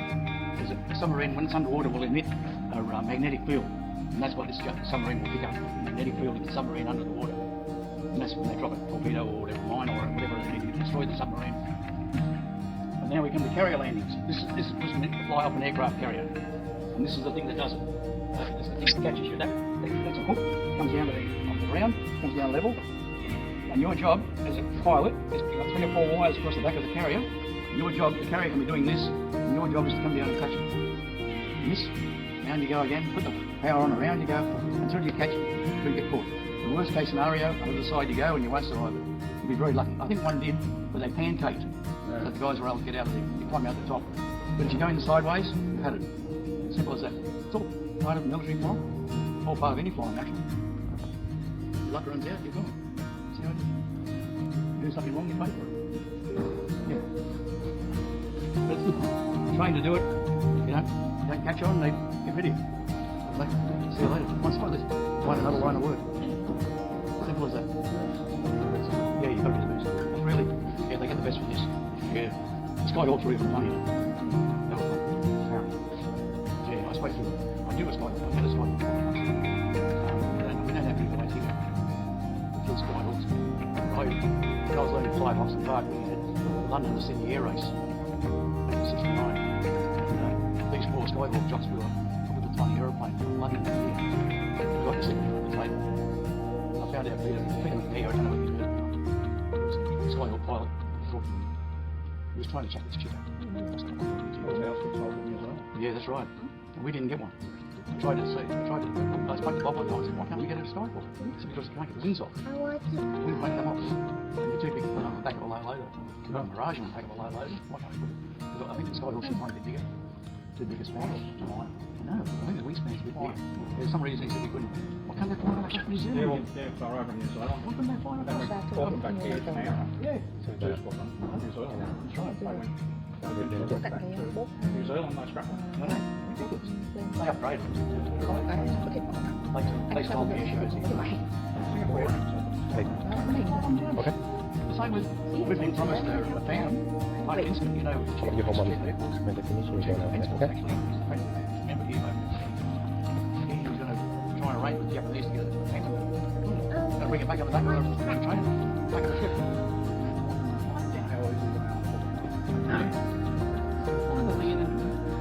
Because a submarine, when it's underwater, will emit a magnetic field, and that's what this submarine will pick up. The magnetic field in the submarine under the water. And that's when they drop a torpedo or whatever, mine or whatever they need to destroy the submarine. And now we come to carrier landings. This was meant to fly off an aircraft carrier. And this is the thing that does it. This is the thing that catches you. That's a hook, comes down off the ground, comes down level. And your job as a pilot is to put 3 or 4 wires across the back of the carrier. And your job, the carrier can be doing this, and your job is to come down and touch it. And this, down you go again, put the power on, around you go, until you catch it, until you get caught. The worst case scenario, over the side you go and you won't survive it. You'll be very lucky. I think one did, but they pancaked. So the guys were able to get out of there. You climb out the top. But if you go in the sideways, you've had it. Simple as that. It's all part of military flying. All part of any flying, actually. Your luck runs out, you're gone. See how it is? You do something wrong, you pay for it. Yeah. But it's good. Trained to do it. You don't catch on, they get rid of you. Like, see you later. Once like this, find another line of work. Simple as that. Yeah, you've got to be the best. Really? Yeah, they get the best from this. Yeah. The Skyhawks were even funnier. That was fun. Yeah, I spoke to I do a Skyhawk. I had a Skyhawk. We don't have any guys here. We kill Skyhawks. I was learning to fly at Hobson Park. We had the London to Sydney air race in '69. And these 4 Skyhawk jocks were a little tiny aeroplane from London to here. We got to Sydney on the table. I found out Peter McNee, I don't know what he's doing. This Skyhawk pilot, he was trying to check this chick out. Yeah, that's right. And we didn't get one. I tried to I spoke to Bob one time and said, why can't we get a Skyhawk? He said, because you can't get the wings off. We won't come off. And you're too big to put on the back of a low loader. You've got a Mirage on the back of a low loader. Why can't we put it? Because I think the Skyhawk should find a bit bigger. Too big a span. No, I think the wingspan's a bit bigger. There's some reason he said we couldn't. Why can't they fly across New Zealand? They're far over New Zealand. Why couldn't they fly across? Port them back here now. Yeah. So just what New Zealand. That's right. They went back to New Zealand, they scrapped them. No, ridiculous. They upgrade them. They stole the issues. Okay. The same with, we've been promised a fan. Like instant, you know, You hold on when the finish is going on. Okay. Remember here, he was going to try and arrange with the Japanese to get a fan. Going to bring it back up the back of the train, back of the ship.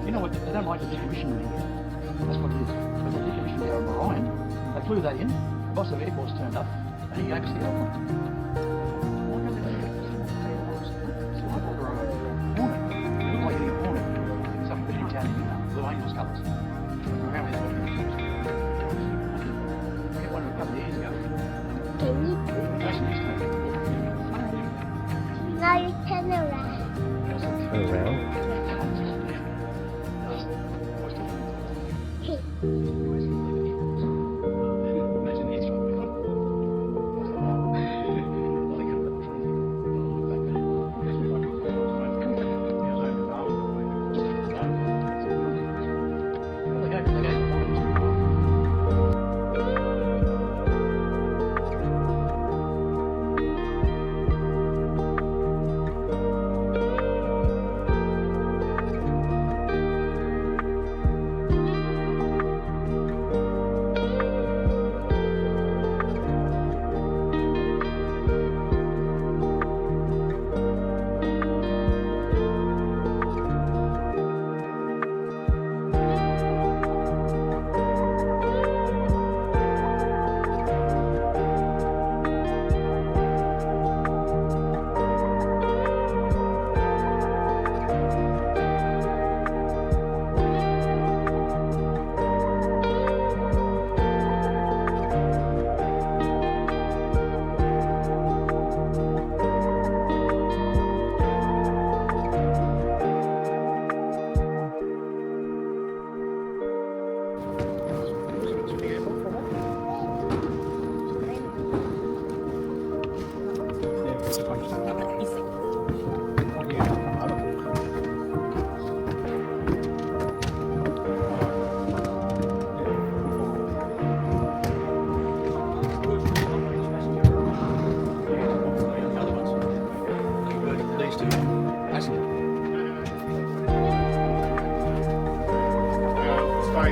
You know what, they don't like the decommissioning in here. That's what it is. When they decommissioned our Orion, they flew that in, the boss of Air Force turned up, and he gave us the airplane. Blue Angels colours. Apparently they were I had one a couple of years ago. Jason used to have it. Now you turn around. Turn around.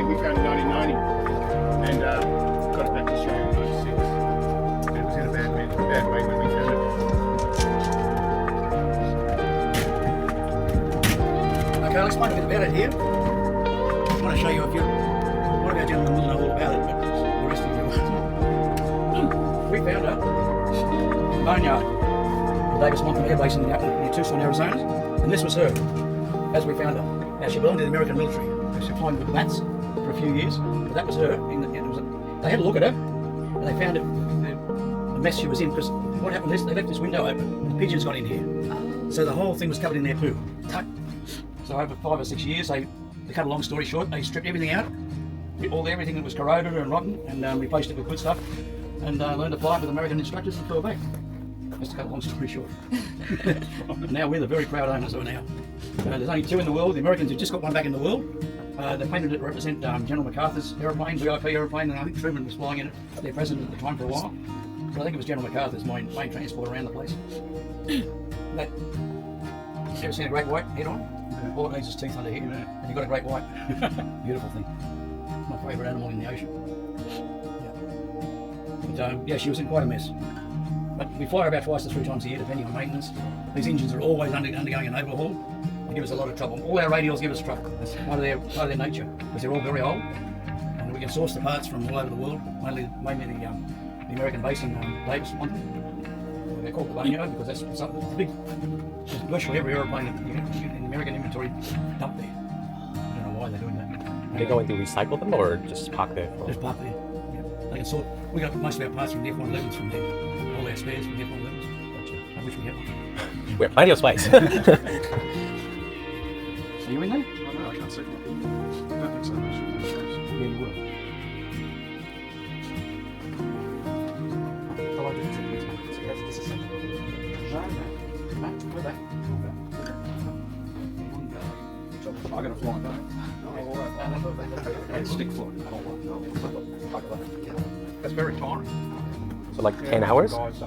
1980. We found it in 1990 and got it back to Australia in 96. It was in a bad way when we found it. Okay, I'll explain a bit about it here. I want to show you a few. One of our gentlemen will know all about it, but the rest of you won't. We found her in the boneyard, the Davis Monthan Air Base near Tucson, Arizona, and this was her as we found her. Now she belonged to the American military. She was flying with bats for a few years, but that was her. They had a look at her, and they found the mess she was in, because what happened is they left this window open, and the pigeons got in here. So the whole thing was covered in their poo. So over 5 or 6 years, to cut a long story short, they stripped everything out, everything that was corroded and rotten, and replaced it with good stuff, and learned to fly with American instructors and flew back. Just to cut a long story short. And now we're the very proud owners of it now. There's only 2 in the world. The Americans have just got one back in the world. They painted it to represent General MacArthur's aeroplane, VIP aeroplane, and I think Truman was flying in it, their president at the time for a while. So I think it was General MacArthur's main transport around the place. You ever seen a great white head on? All it needs is teeth under here, and you've got a great white. Beautiful thing. My favourite animal in the ocean. But, yeah, she was in quite a mess. But we fly about twice to 3 times a year, depending on maintenance. These engines are always undergoing an overhaul. They give us a lot of trouble. All our radials give us trouble. That's part of their nature, because they're all very old. And we can source the parts from all over the world, mainly the American base in Davis, Monthan. They're called the boneyard because that's the big. There's virtually every aeroplane in the American inventory dumped there. I don't know why they're doing that. Are they going to recycle them or just park there? Just park there. Yeah. They can sort. We got most of our parts from the F-111s from there. All our spares from the F-111s. Gotcha. I wish we had one. We have plenty of space. Are you in there? Oh, no, I can't see one. I don't think so. Yeah, you will. Oh, I did. This is something. We're back. I'm going to fly back. And stick fly. That's very tiring. So like 10 hours? Watch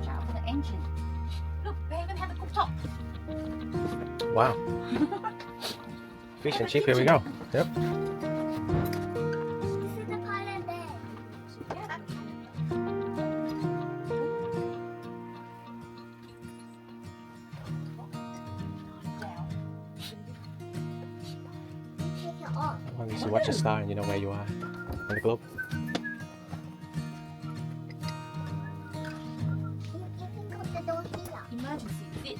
out for the engine. Look, they even have the cooktop. Wow. Fish and chip, here we go. Yep. Yeah, that's Well, you should watch a star and you know where you are on the globe. emergency fit.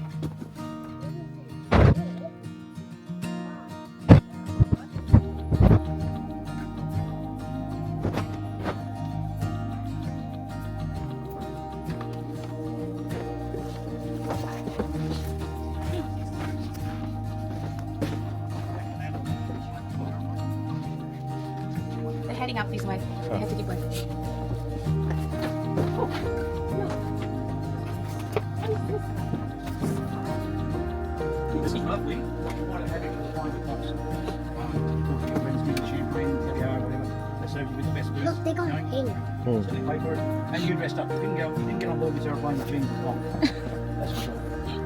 They're heading up this way. They have to give way. This is lovely. Quite a happy to find the place. Talk to your friends, give you champagne, caviar, whatever. They serve you with the best booze. Look, they got you know? him. So they pay for it. And you dressed up. You didn't get on board this aeroplane with jeans and cotton. That's for sure.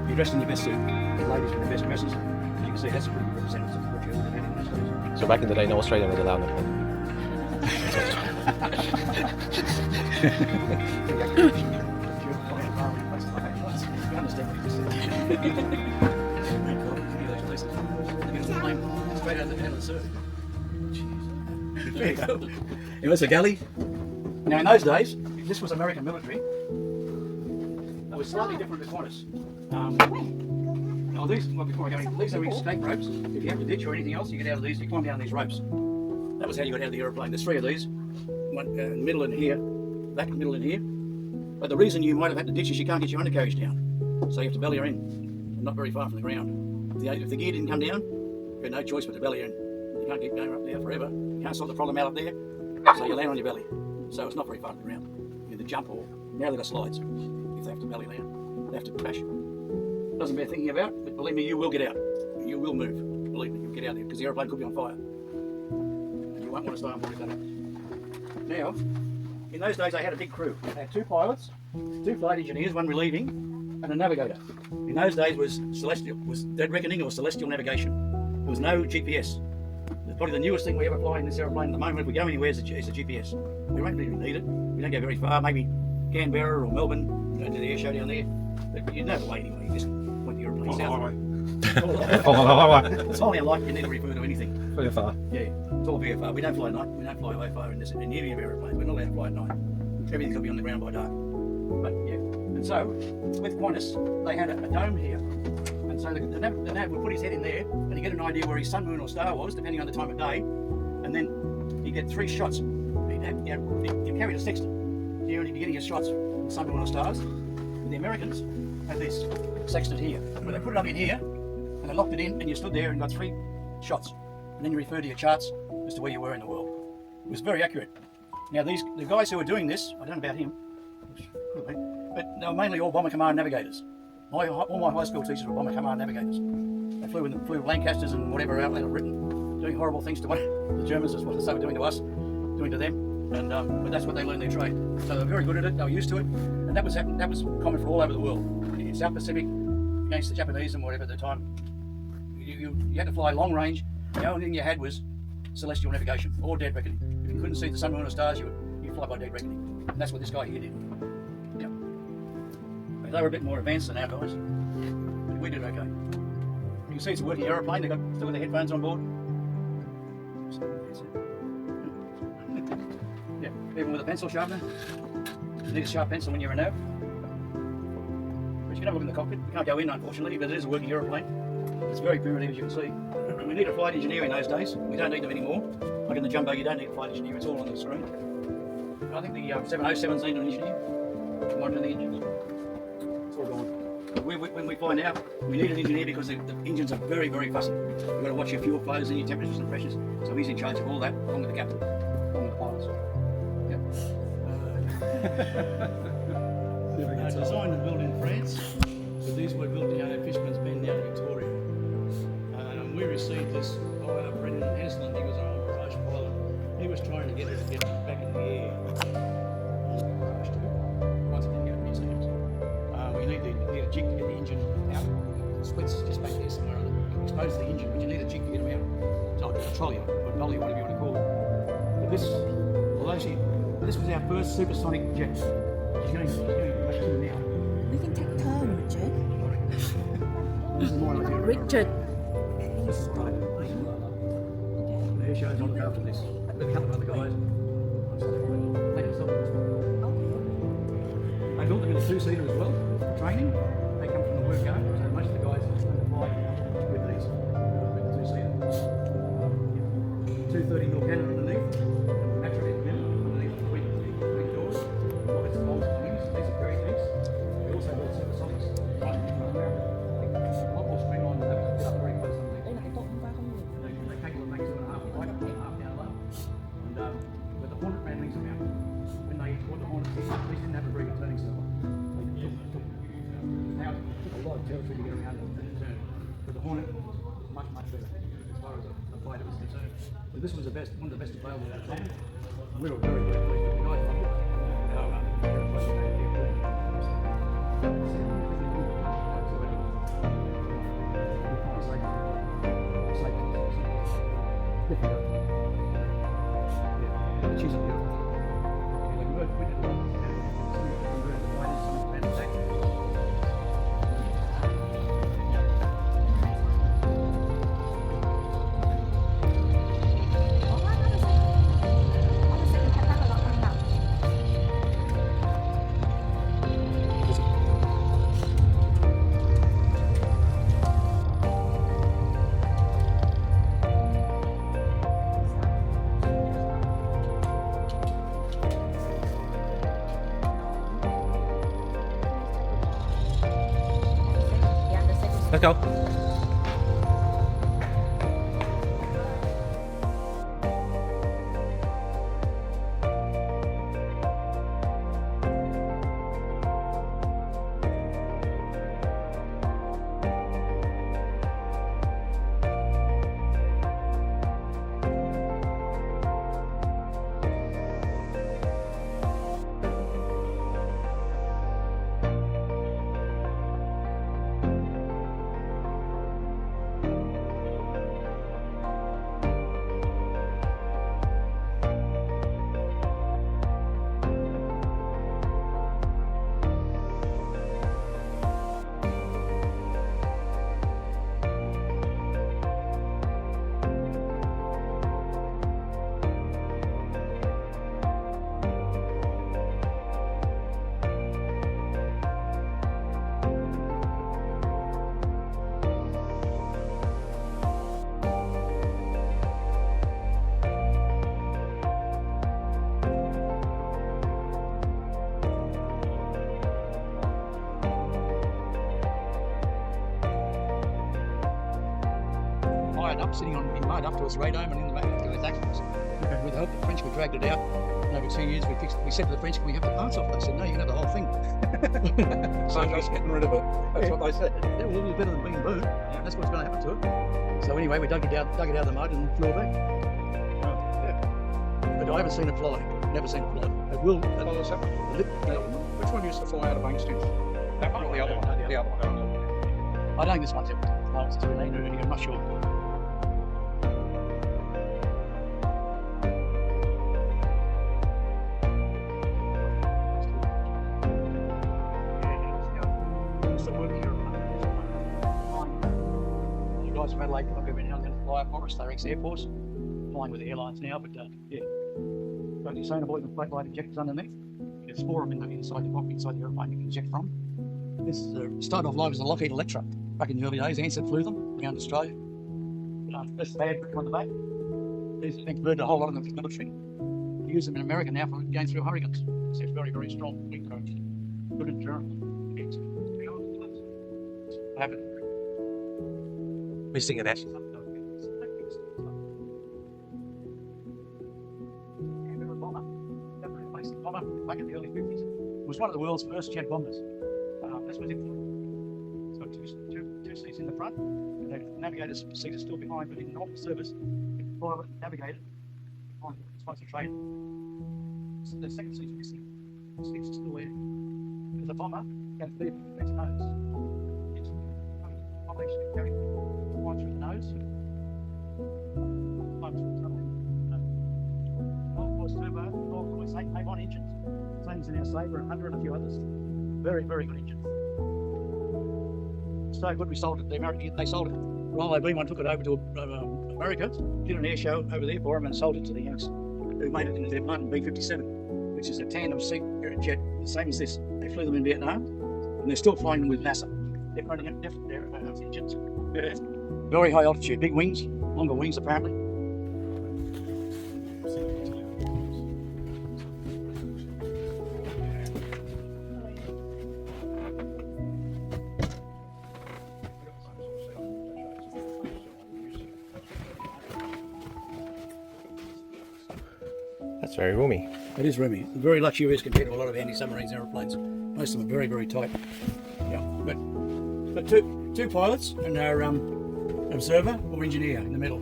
You're dressed in your best suit. The ladies with their best dresses. As you can see, that's a pretty good representative of what you're looking at in those days. So back in the day, no Australian was allowed them. You understand what you just said. Straight out of the surf. There you go. It was a galley. Now in those days, this was American military. It was slightly different to Qantas. Now these, well, before I go in, these are escape ropes. If you have to ditch or anything else, you get out of these, you climb down these ropes. That was how you got out of the aeroplane. There's 3 of these, one in the middle in here, back in the middle in here. But the reason you might have had to ditch is you can't get your undercarriage down. So you have to belly her in, not very far from the ground. If the gear didn't come down, you had no choice but to belly her in. You can't keep going up there forever. You can't sort the problem out up there, so you land on your belly. So it's not very far from the ground. You either jump or, now they've got slides. If they have to belly land, they have to crash. Doesn't bear thinking about, but believe me, you will get out. You will move. Believe me, you'll get out there because the aeroplane could be on fire. And you won't want to stay on board if that happens. Now, in those days, they had a big crew. They had 2 pilots, 2 flight engineers, 1 relieving, and a navigator. In those days, was dead reckoning or celestial navigation. There was no GPS. Probably the newest thing we ever fly in this aeroplane at the moment, if we go anywhere, is a GPS. We don't really need it. We don't go very far. Maybe Canberra or Melbourne, to the air show down there. But you know the way anyway. You just point the aeroplane south. It's only unlikely you need to refer to anything. VFR. Yeah, it's all VFR. We don't fly at night. We don't fly VFR in any of our aeroplanes. We're not allowed to fly at night. Everything's got to be on the ground by dark. But yeah, and so with Qantas, they had a dome here. And so the nav would put his head in there and you get an idea where his sun, moon or star was, depending on the time of day. And then you get 3 shots. You carried a sextant. You'd only be getting your shots from the sun, moon or stars. And the Americans had this sextant here. Where they put it up in here and they locked it in and you stood there and got 3 shots. And then you referred to your charts as to where you were in the world. It was very accurate. Now the guys who were doing this, I don't know about him, but they were mainly all Bomber Command navigators. All my high school teachers were Bomber Command navigators. They flew Lancasters and whatever out they'd written, doing horrible things to the Germans as what they were doing to us, doing to them. And but that's what they learned their trade. So they were very good at it. They were used to it, and that was common for all over the world. In South Pacific, against the Japanese and whatever at the time, you had to fly long range. The only thing you had was celestial navigation or dead reckoning. If you couldn't see the sun, moon, or stars, you fly by dead reckoning. And that's what this guy here did. Yeah. They were a bit more advanced than our guys, but we did okay. You can see it's a working aeroplane. They've still got their headphones on board. Yeah, even with a pencil sharpener. You need a sharp pencil when you're a nav. But you can have a look in the cockpit. You can't go in, unfortunately, but it is a working aeroplane. It's very primitive, as you can see. We need a flight engineer in those days. We don't need them anymore. Like in the Jumbo, you don't need a flight engineer. It's all on the screen. I think the 707's need an engineer. Monitoring the engines. It's all gone. When we fly now, we need an engineer because the engines are very, very fussy. You've got to watch your fuel flows and your temperatures and pressures. So he's in charge of all that, along with the captain, along with the pilots. Yep. Designed and built in France, but these were built down at Fishman's Bend down in Victoria. We received this by Brendan Henslin. He was an old Rush pilot. He was trying to get it to get back in the air. Once it didn't get museums. We need a jig to get the engine out. The splits just back there somewhere. Expose the engine, but you need a jig to get them out. So a trolley or a dolly, whatever you want to call it. But this was our first supersonic jet. She's going back to now. We can take turn, Richard. This is more like Richard. This is right. The air shows on after this. With a couple of other guys. They built them in a 2-seater as well. Training. They come from the work yard. So most of the guys fly with these. With the 2-seater. 230mm cannon underneath. Naturally in the middle. Underneath the big doors. Rockets and bolts and wings. These are very nice. We also built supersonics. A lot more streamlined than that. Get up very close on these. They take all the things 2.5 right up and half down low. And but the Hornet ran wings about. When they brought the Hornet, these didn't have a very good turning circle. Now it took a lot of territory to get around and turn. But the Hornet was much, much better as far as the fighter was concerned. But this was one of the best available at that time. We were very, very pleased with the guys. She's a beautiful. We did a lot. Let's go. Sitting on in mud up to its radome and in the back to its axles. With the help of the French, we dragged it out. And over 2 years, we said to the French, "Can we have the parts off?" They said, "No, you can have the whole thing." So just getting rid of it. That's what they said. Yeah, well, it's better than being booed. Yeah, that's what's going to happen to it. So anyway, we dug it out of the mud and flew it back. Yeah. But I haven't seen it fly. Never seen it fly. It will. Which one used to fly out of Bankstown? That one or the other one? The other one. I don't think this one's ever. No, it's too late. I'm not sure. Guys from Adelaide come up every now and then to fly for us. They're ex-Air Force, flying with the airlines now, but yeah. Got the sonar boys and flat light injectors underneath. There's 4 of them inside the cockpit, inside the airplane you can inject from. This started off live as a Lockheed Electra back in the early days. Ansett flew them around Australia. This bad brick on the back. These things burned a whole lot of them for the military. We use them in America now for going through hurricanes. So it's very, very strong. Good endurance. Missing an ash. Bomber back in the early 50s. It was one of the world's first jet bombers. This was it. It's got two seats in the front. And the navigator's seat is still behind, but in normal service, you can fly with the navigator behind the concentrate. So the second seat's missing. The seats are still there. Because the bomber had a 30 metre nose. It's actually carrying one through the nose. One through the tunnel. Turbo, Rolls-Royce A1 engines, same as in our Sabre and Hunter and a few others. Very, very good engines. So good we sold it. They sold it. Ronald O'Brien took it over to America, did an air show over there for them and sold it to the Yanks, who made it into their Martin B-57, which is a tandem seat jet, the same as this. They flew them in Vietnam, and they're still flying them with NASA. They're running their engines. Very high altitude, big wings, longer wings apparently. That's very roomy. It is roomy. Very luxurious compared to a lot of anti-submarines aeroplanes. Most of them are very, very tight. Yeah, but two pilots and our observer or engineer in the middle,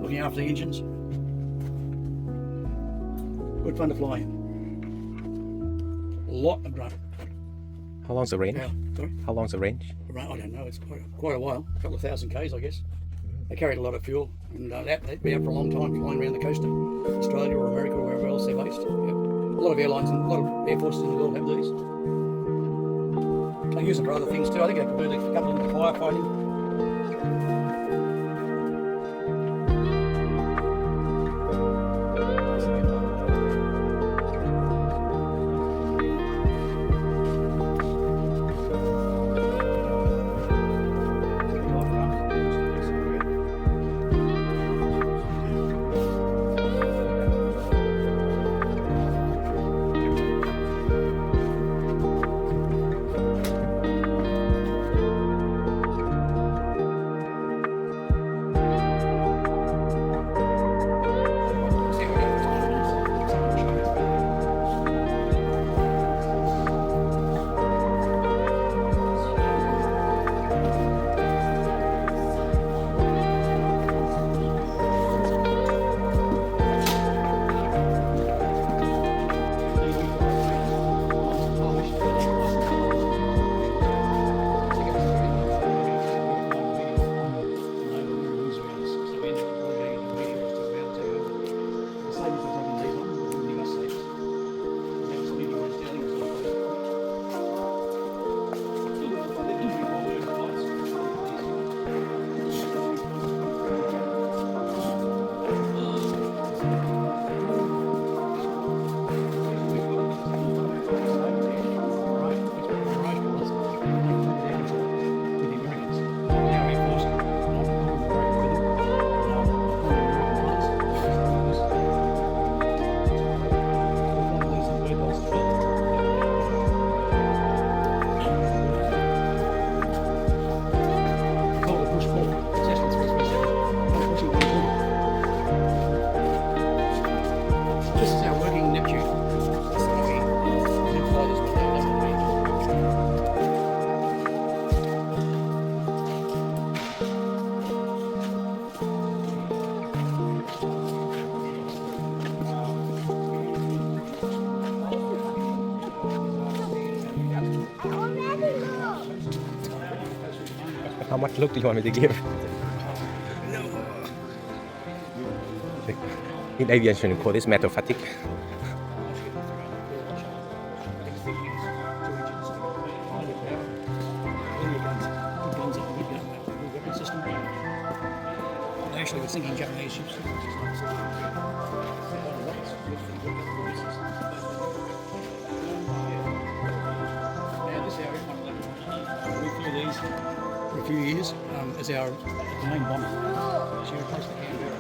looking after the engines. Good fun to fly in. A lot of grunt. How long's the range? Sorry? How long's the range? I don't know. It's quite a while. A couple of thousand k's, I guess. They carried a lot of fuel, and they'd been out for a long time flying around the coast of Australia or America or wherever else they're based. Yeah. A lot of airlines and a lot of air forces in the world have these. They use them for other things too. I think they could do a couple of them for firefighting. How much look do you want me to give? In aviation, we call this metal fatigue. Actually, we're thinking Japanese ships. Now, this area, we flew these for a few years as our main bomber. She replaced the Canberra.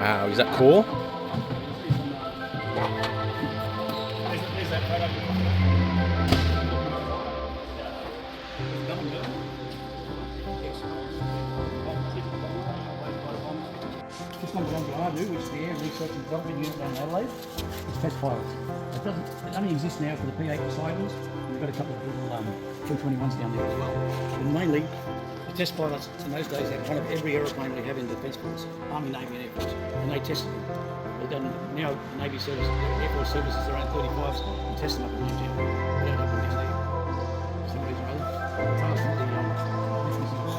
Wow, is that cool? This one belongs to RDU, which is the Air Research and Development Unit down in Adelaide. It's test pilots. It only exists now for the P8 Poseidons. We've got a couple of little 221s down there as well. But mainly, the test pilots in those days had one of every aeroplane we have in the Defence Force, Army, Navy and Air Force, and they tested them. They've done now Navy service, Air Force services around 35s and test them up in Newtown. We don't have them down there. For some reason or other. Tell us what the difference is.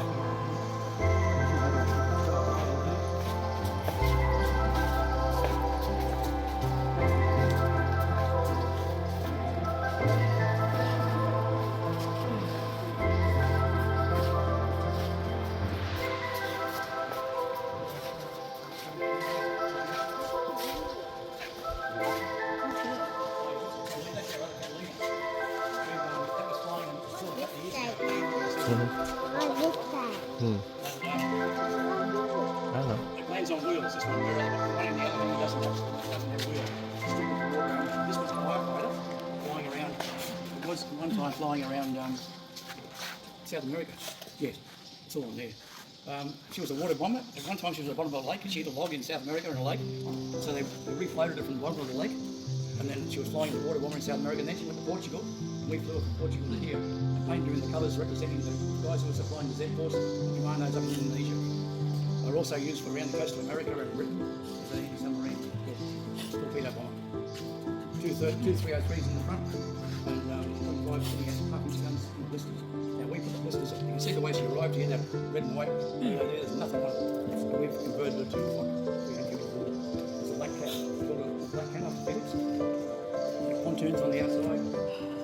I don't know. It lands on wheels, this one, where one in the other one doesn't have wheels. This was a firefighter flying around. It was one time flying around South America. Yes, it's all on there. She was a water bomber. At one time she was at the bottom of a lake. She hit a log in South America in a lake. So they refloated her from the bottom of the lake. And then she was flying the water bomber in South America. And then she went to Portugal. And we flew her from Portugal to here. And painted her in the colours representing the guys who were supplying the Z Force commandos up in Indonesia. They're also used for around the coast of America and Britain as an anti-submarine torpedo bomber. Two 303s in the front and 25 sitting as puffing guns in the blisters. Now we put the blisters, you can see the way she arrived here, that red and white, there's nothing on it. And we've converted it to what we had before. It's a black cat, called a black cat up the Felix. Pontoons on the outside,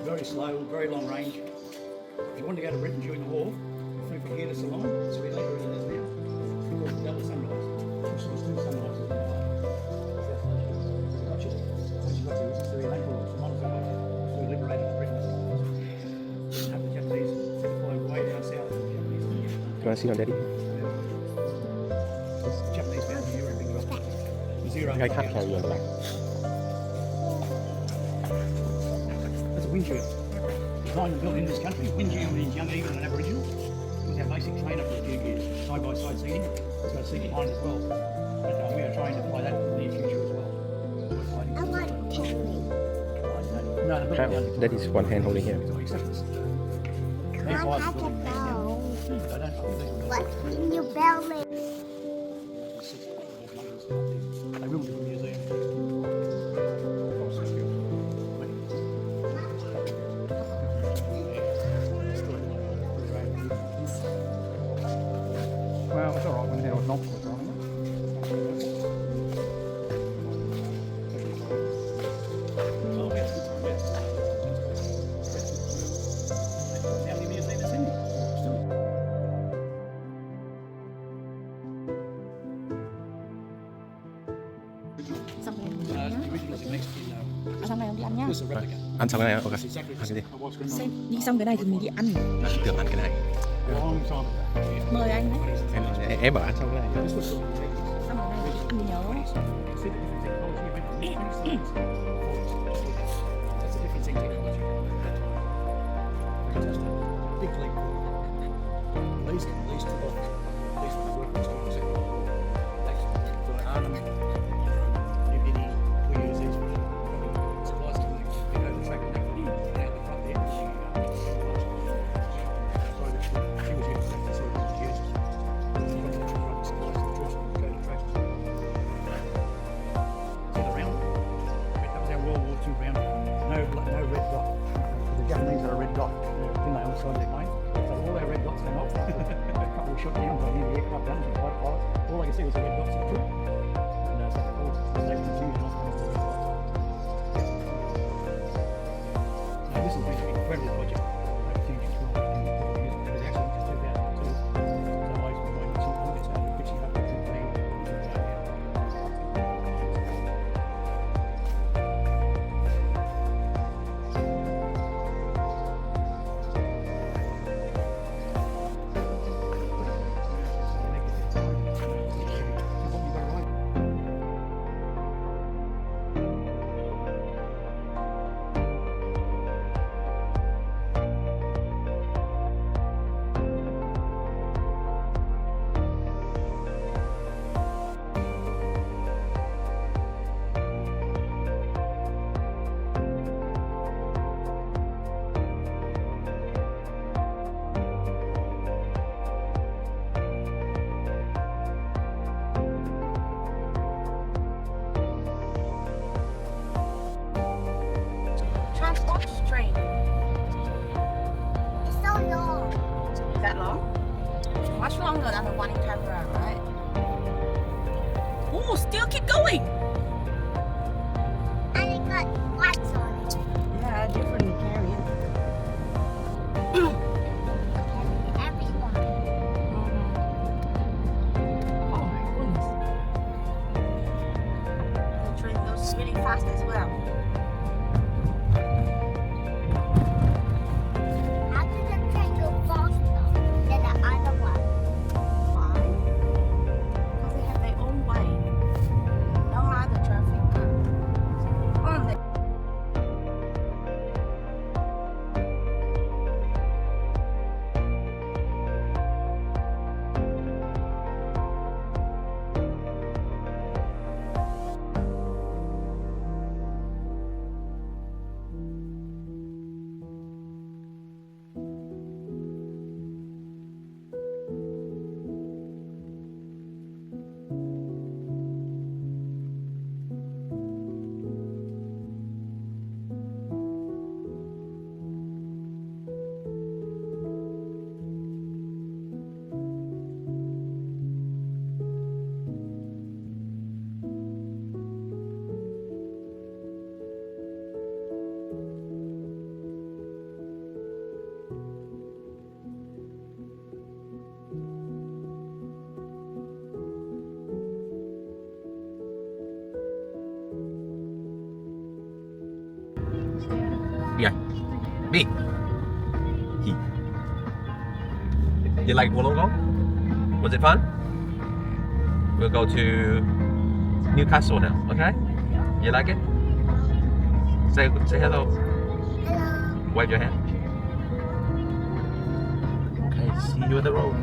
very slow, very long range. If you wanted to go to Britain during the war, you flew from here to Ceylon, Sri Lanka as it is now. Double sunrise. She was two sunrises. She got to Sri Lanka or Ceylon, we liberated Britain. Didn't have the Japanese fly way down south. The Japanese. Do you want to see on Daddy? Japanese found the Euro big rock. Zero. I can't carry you on the back. That's a wind shield. Designed and built in this country. Wind shield means younger even than Aboriginal. It was our basic trainer for a few years. Side by side seating. It's got a seat behind as well. But we are trying to apply that in the near future as well. I like painting. No, the building That is one hand holding here. I have a bell. What's in your belly? They will do a museum. Well, it's alright when there was not put on it. How many museums is in there? Xong rồi. The original is next in À, xong này ông đi ăn nhá. this is a replica. Ăn xong cái này, ok. It's exactly the Ăn cái same. gì? Xem, đi xong cái này thì mình đi ăn. Tưởng ăn cái này. Long time ago. Mời anh đấy. Em bảo ăn xong cái này. This was sort of Xong rồi này. No. See the difference in technology. You went from 20 signs to 40. That's the difference in technology. Fantastic. Big leap forward. At least for the workers doing so. Excellent. So Arnhem, New Guinea, we use these for supplies to the track and they out the front there. Sorry, she was used. That's the sort of thing she used. Supplies to the truck, go to the track. See the round? That was our World War II round. No red dot. The Japanese are a red dot. Thing they on the side of their plane. So all our red dots came off. A couple were shot down by the aircraft gunners and fighter pilots. All I could see was the red dots in the truck. And so they all stayed confusion off the red dots. Now this has been an incredible project. Huge as well. It was actually since 2002. So I was pitching up to the plane. Transport train. It's so long. Is that long? Much longer than the one in Canberra, right? Oh, still keep going. And it got lights on it. Yeah, different carrier. Everyone. Oh my goodness. The train goes really fast as well. How did the train go faster than the other one? Why? Because they have their own way. No other traffic. On the Yeah. Me. He. You like Wollongong? Was it fun? We'll go to Newcastle now, okay? You like it? Say hello. Hello. Wave your hand. Okay, see you on the road.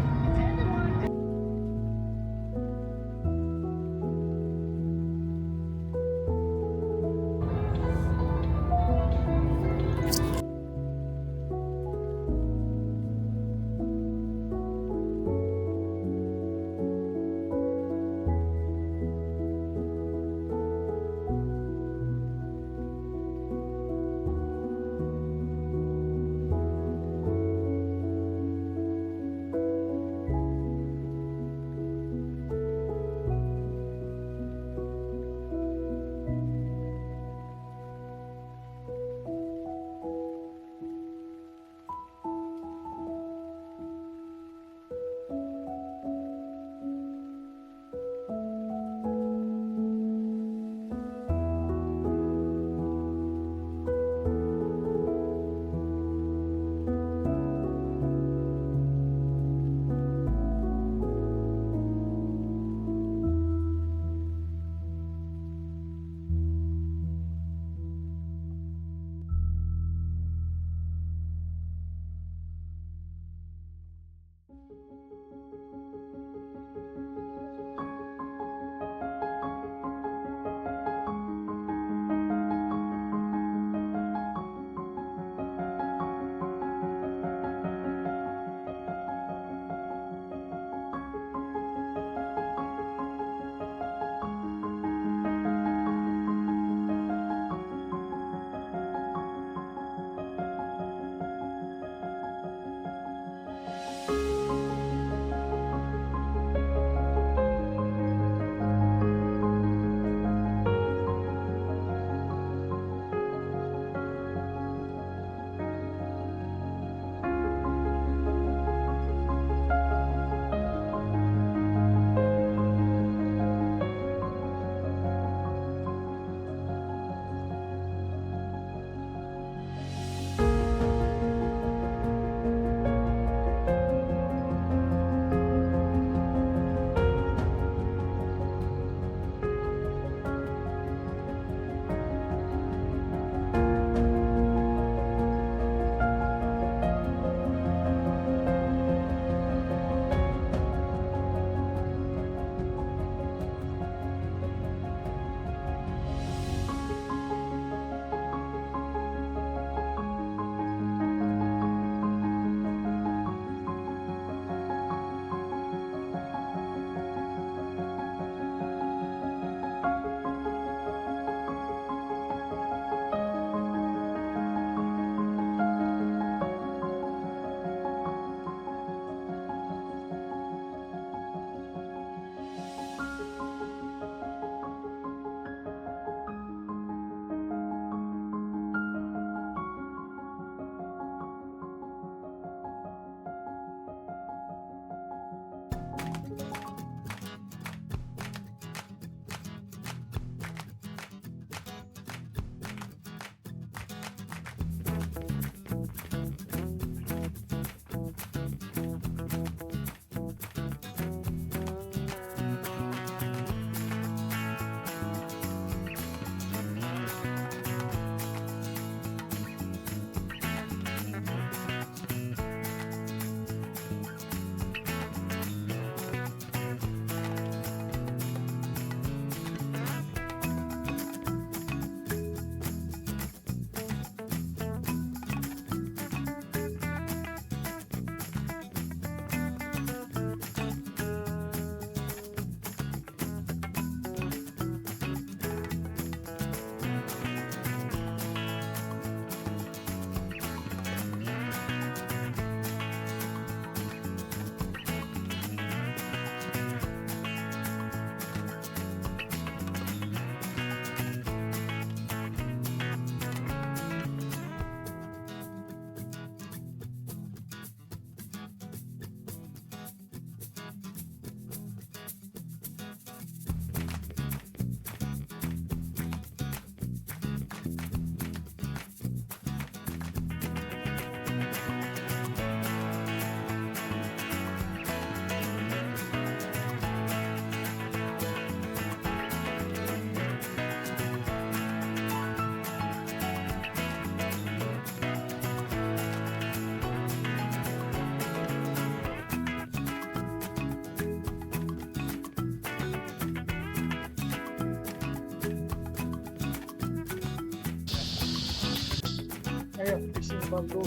Yeah, fishing bundle.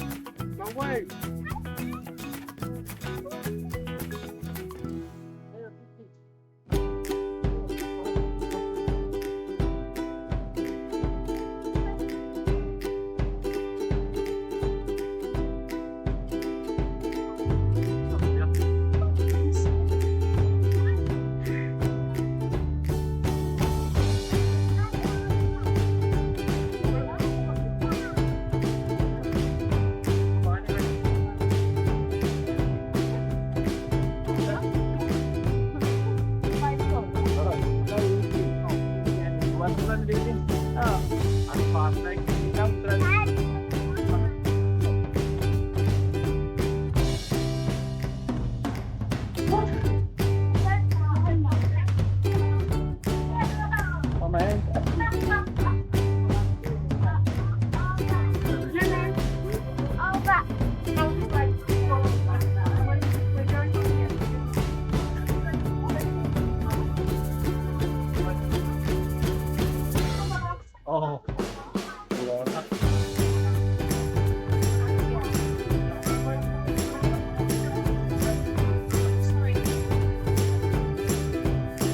No way. Oh.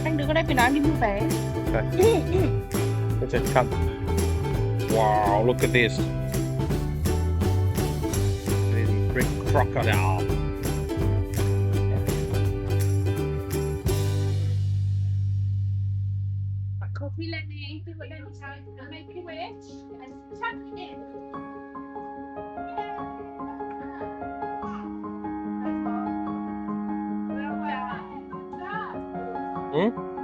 anh đừng có đây Việt Nam đi mua vé. Let's just come. Wow, look at this. This big crocodile. Coffee lên nè, tôi gọi đây một chai, make it wet and chuck in. Hmm?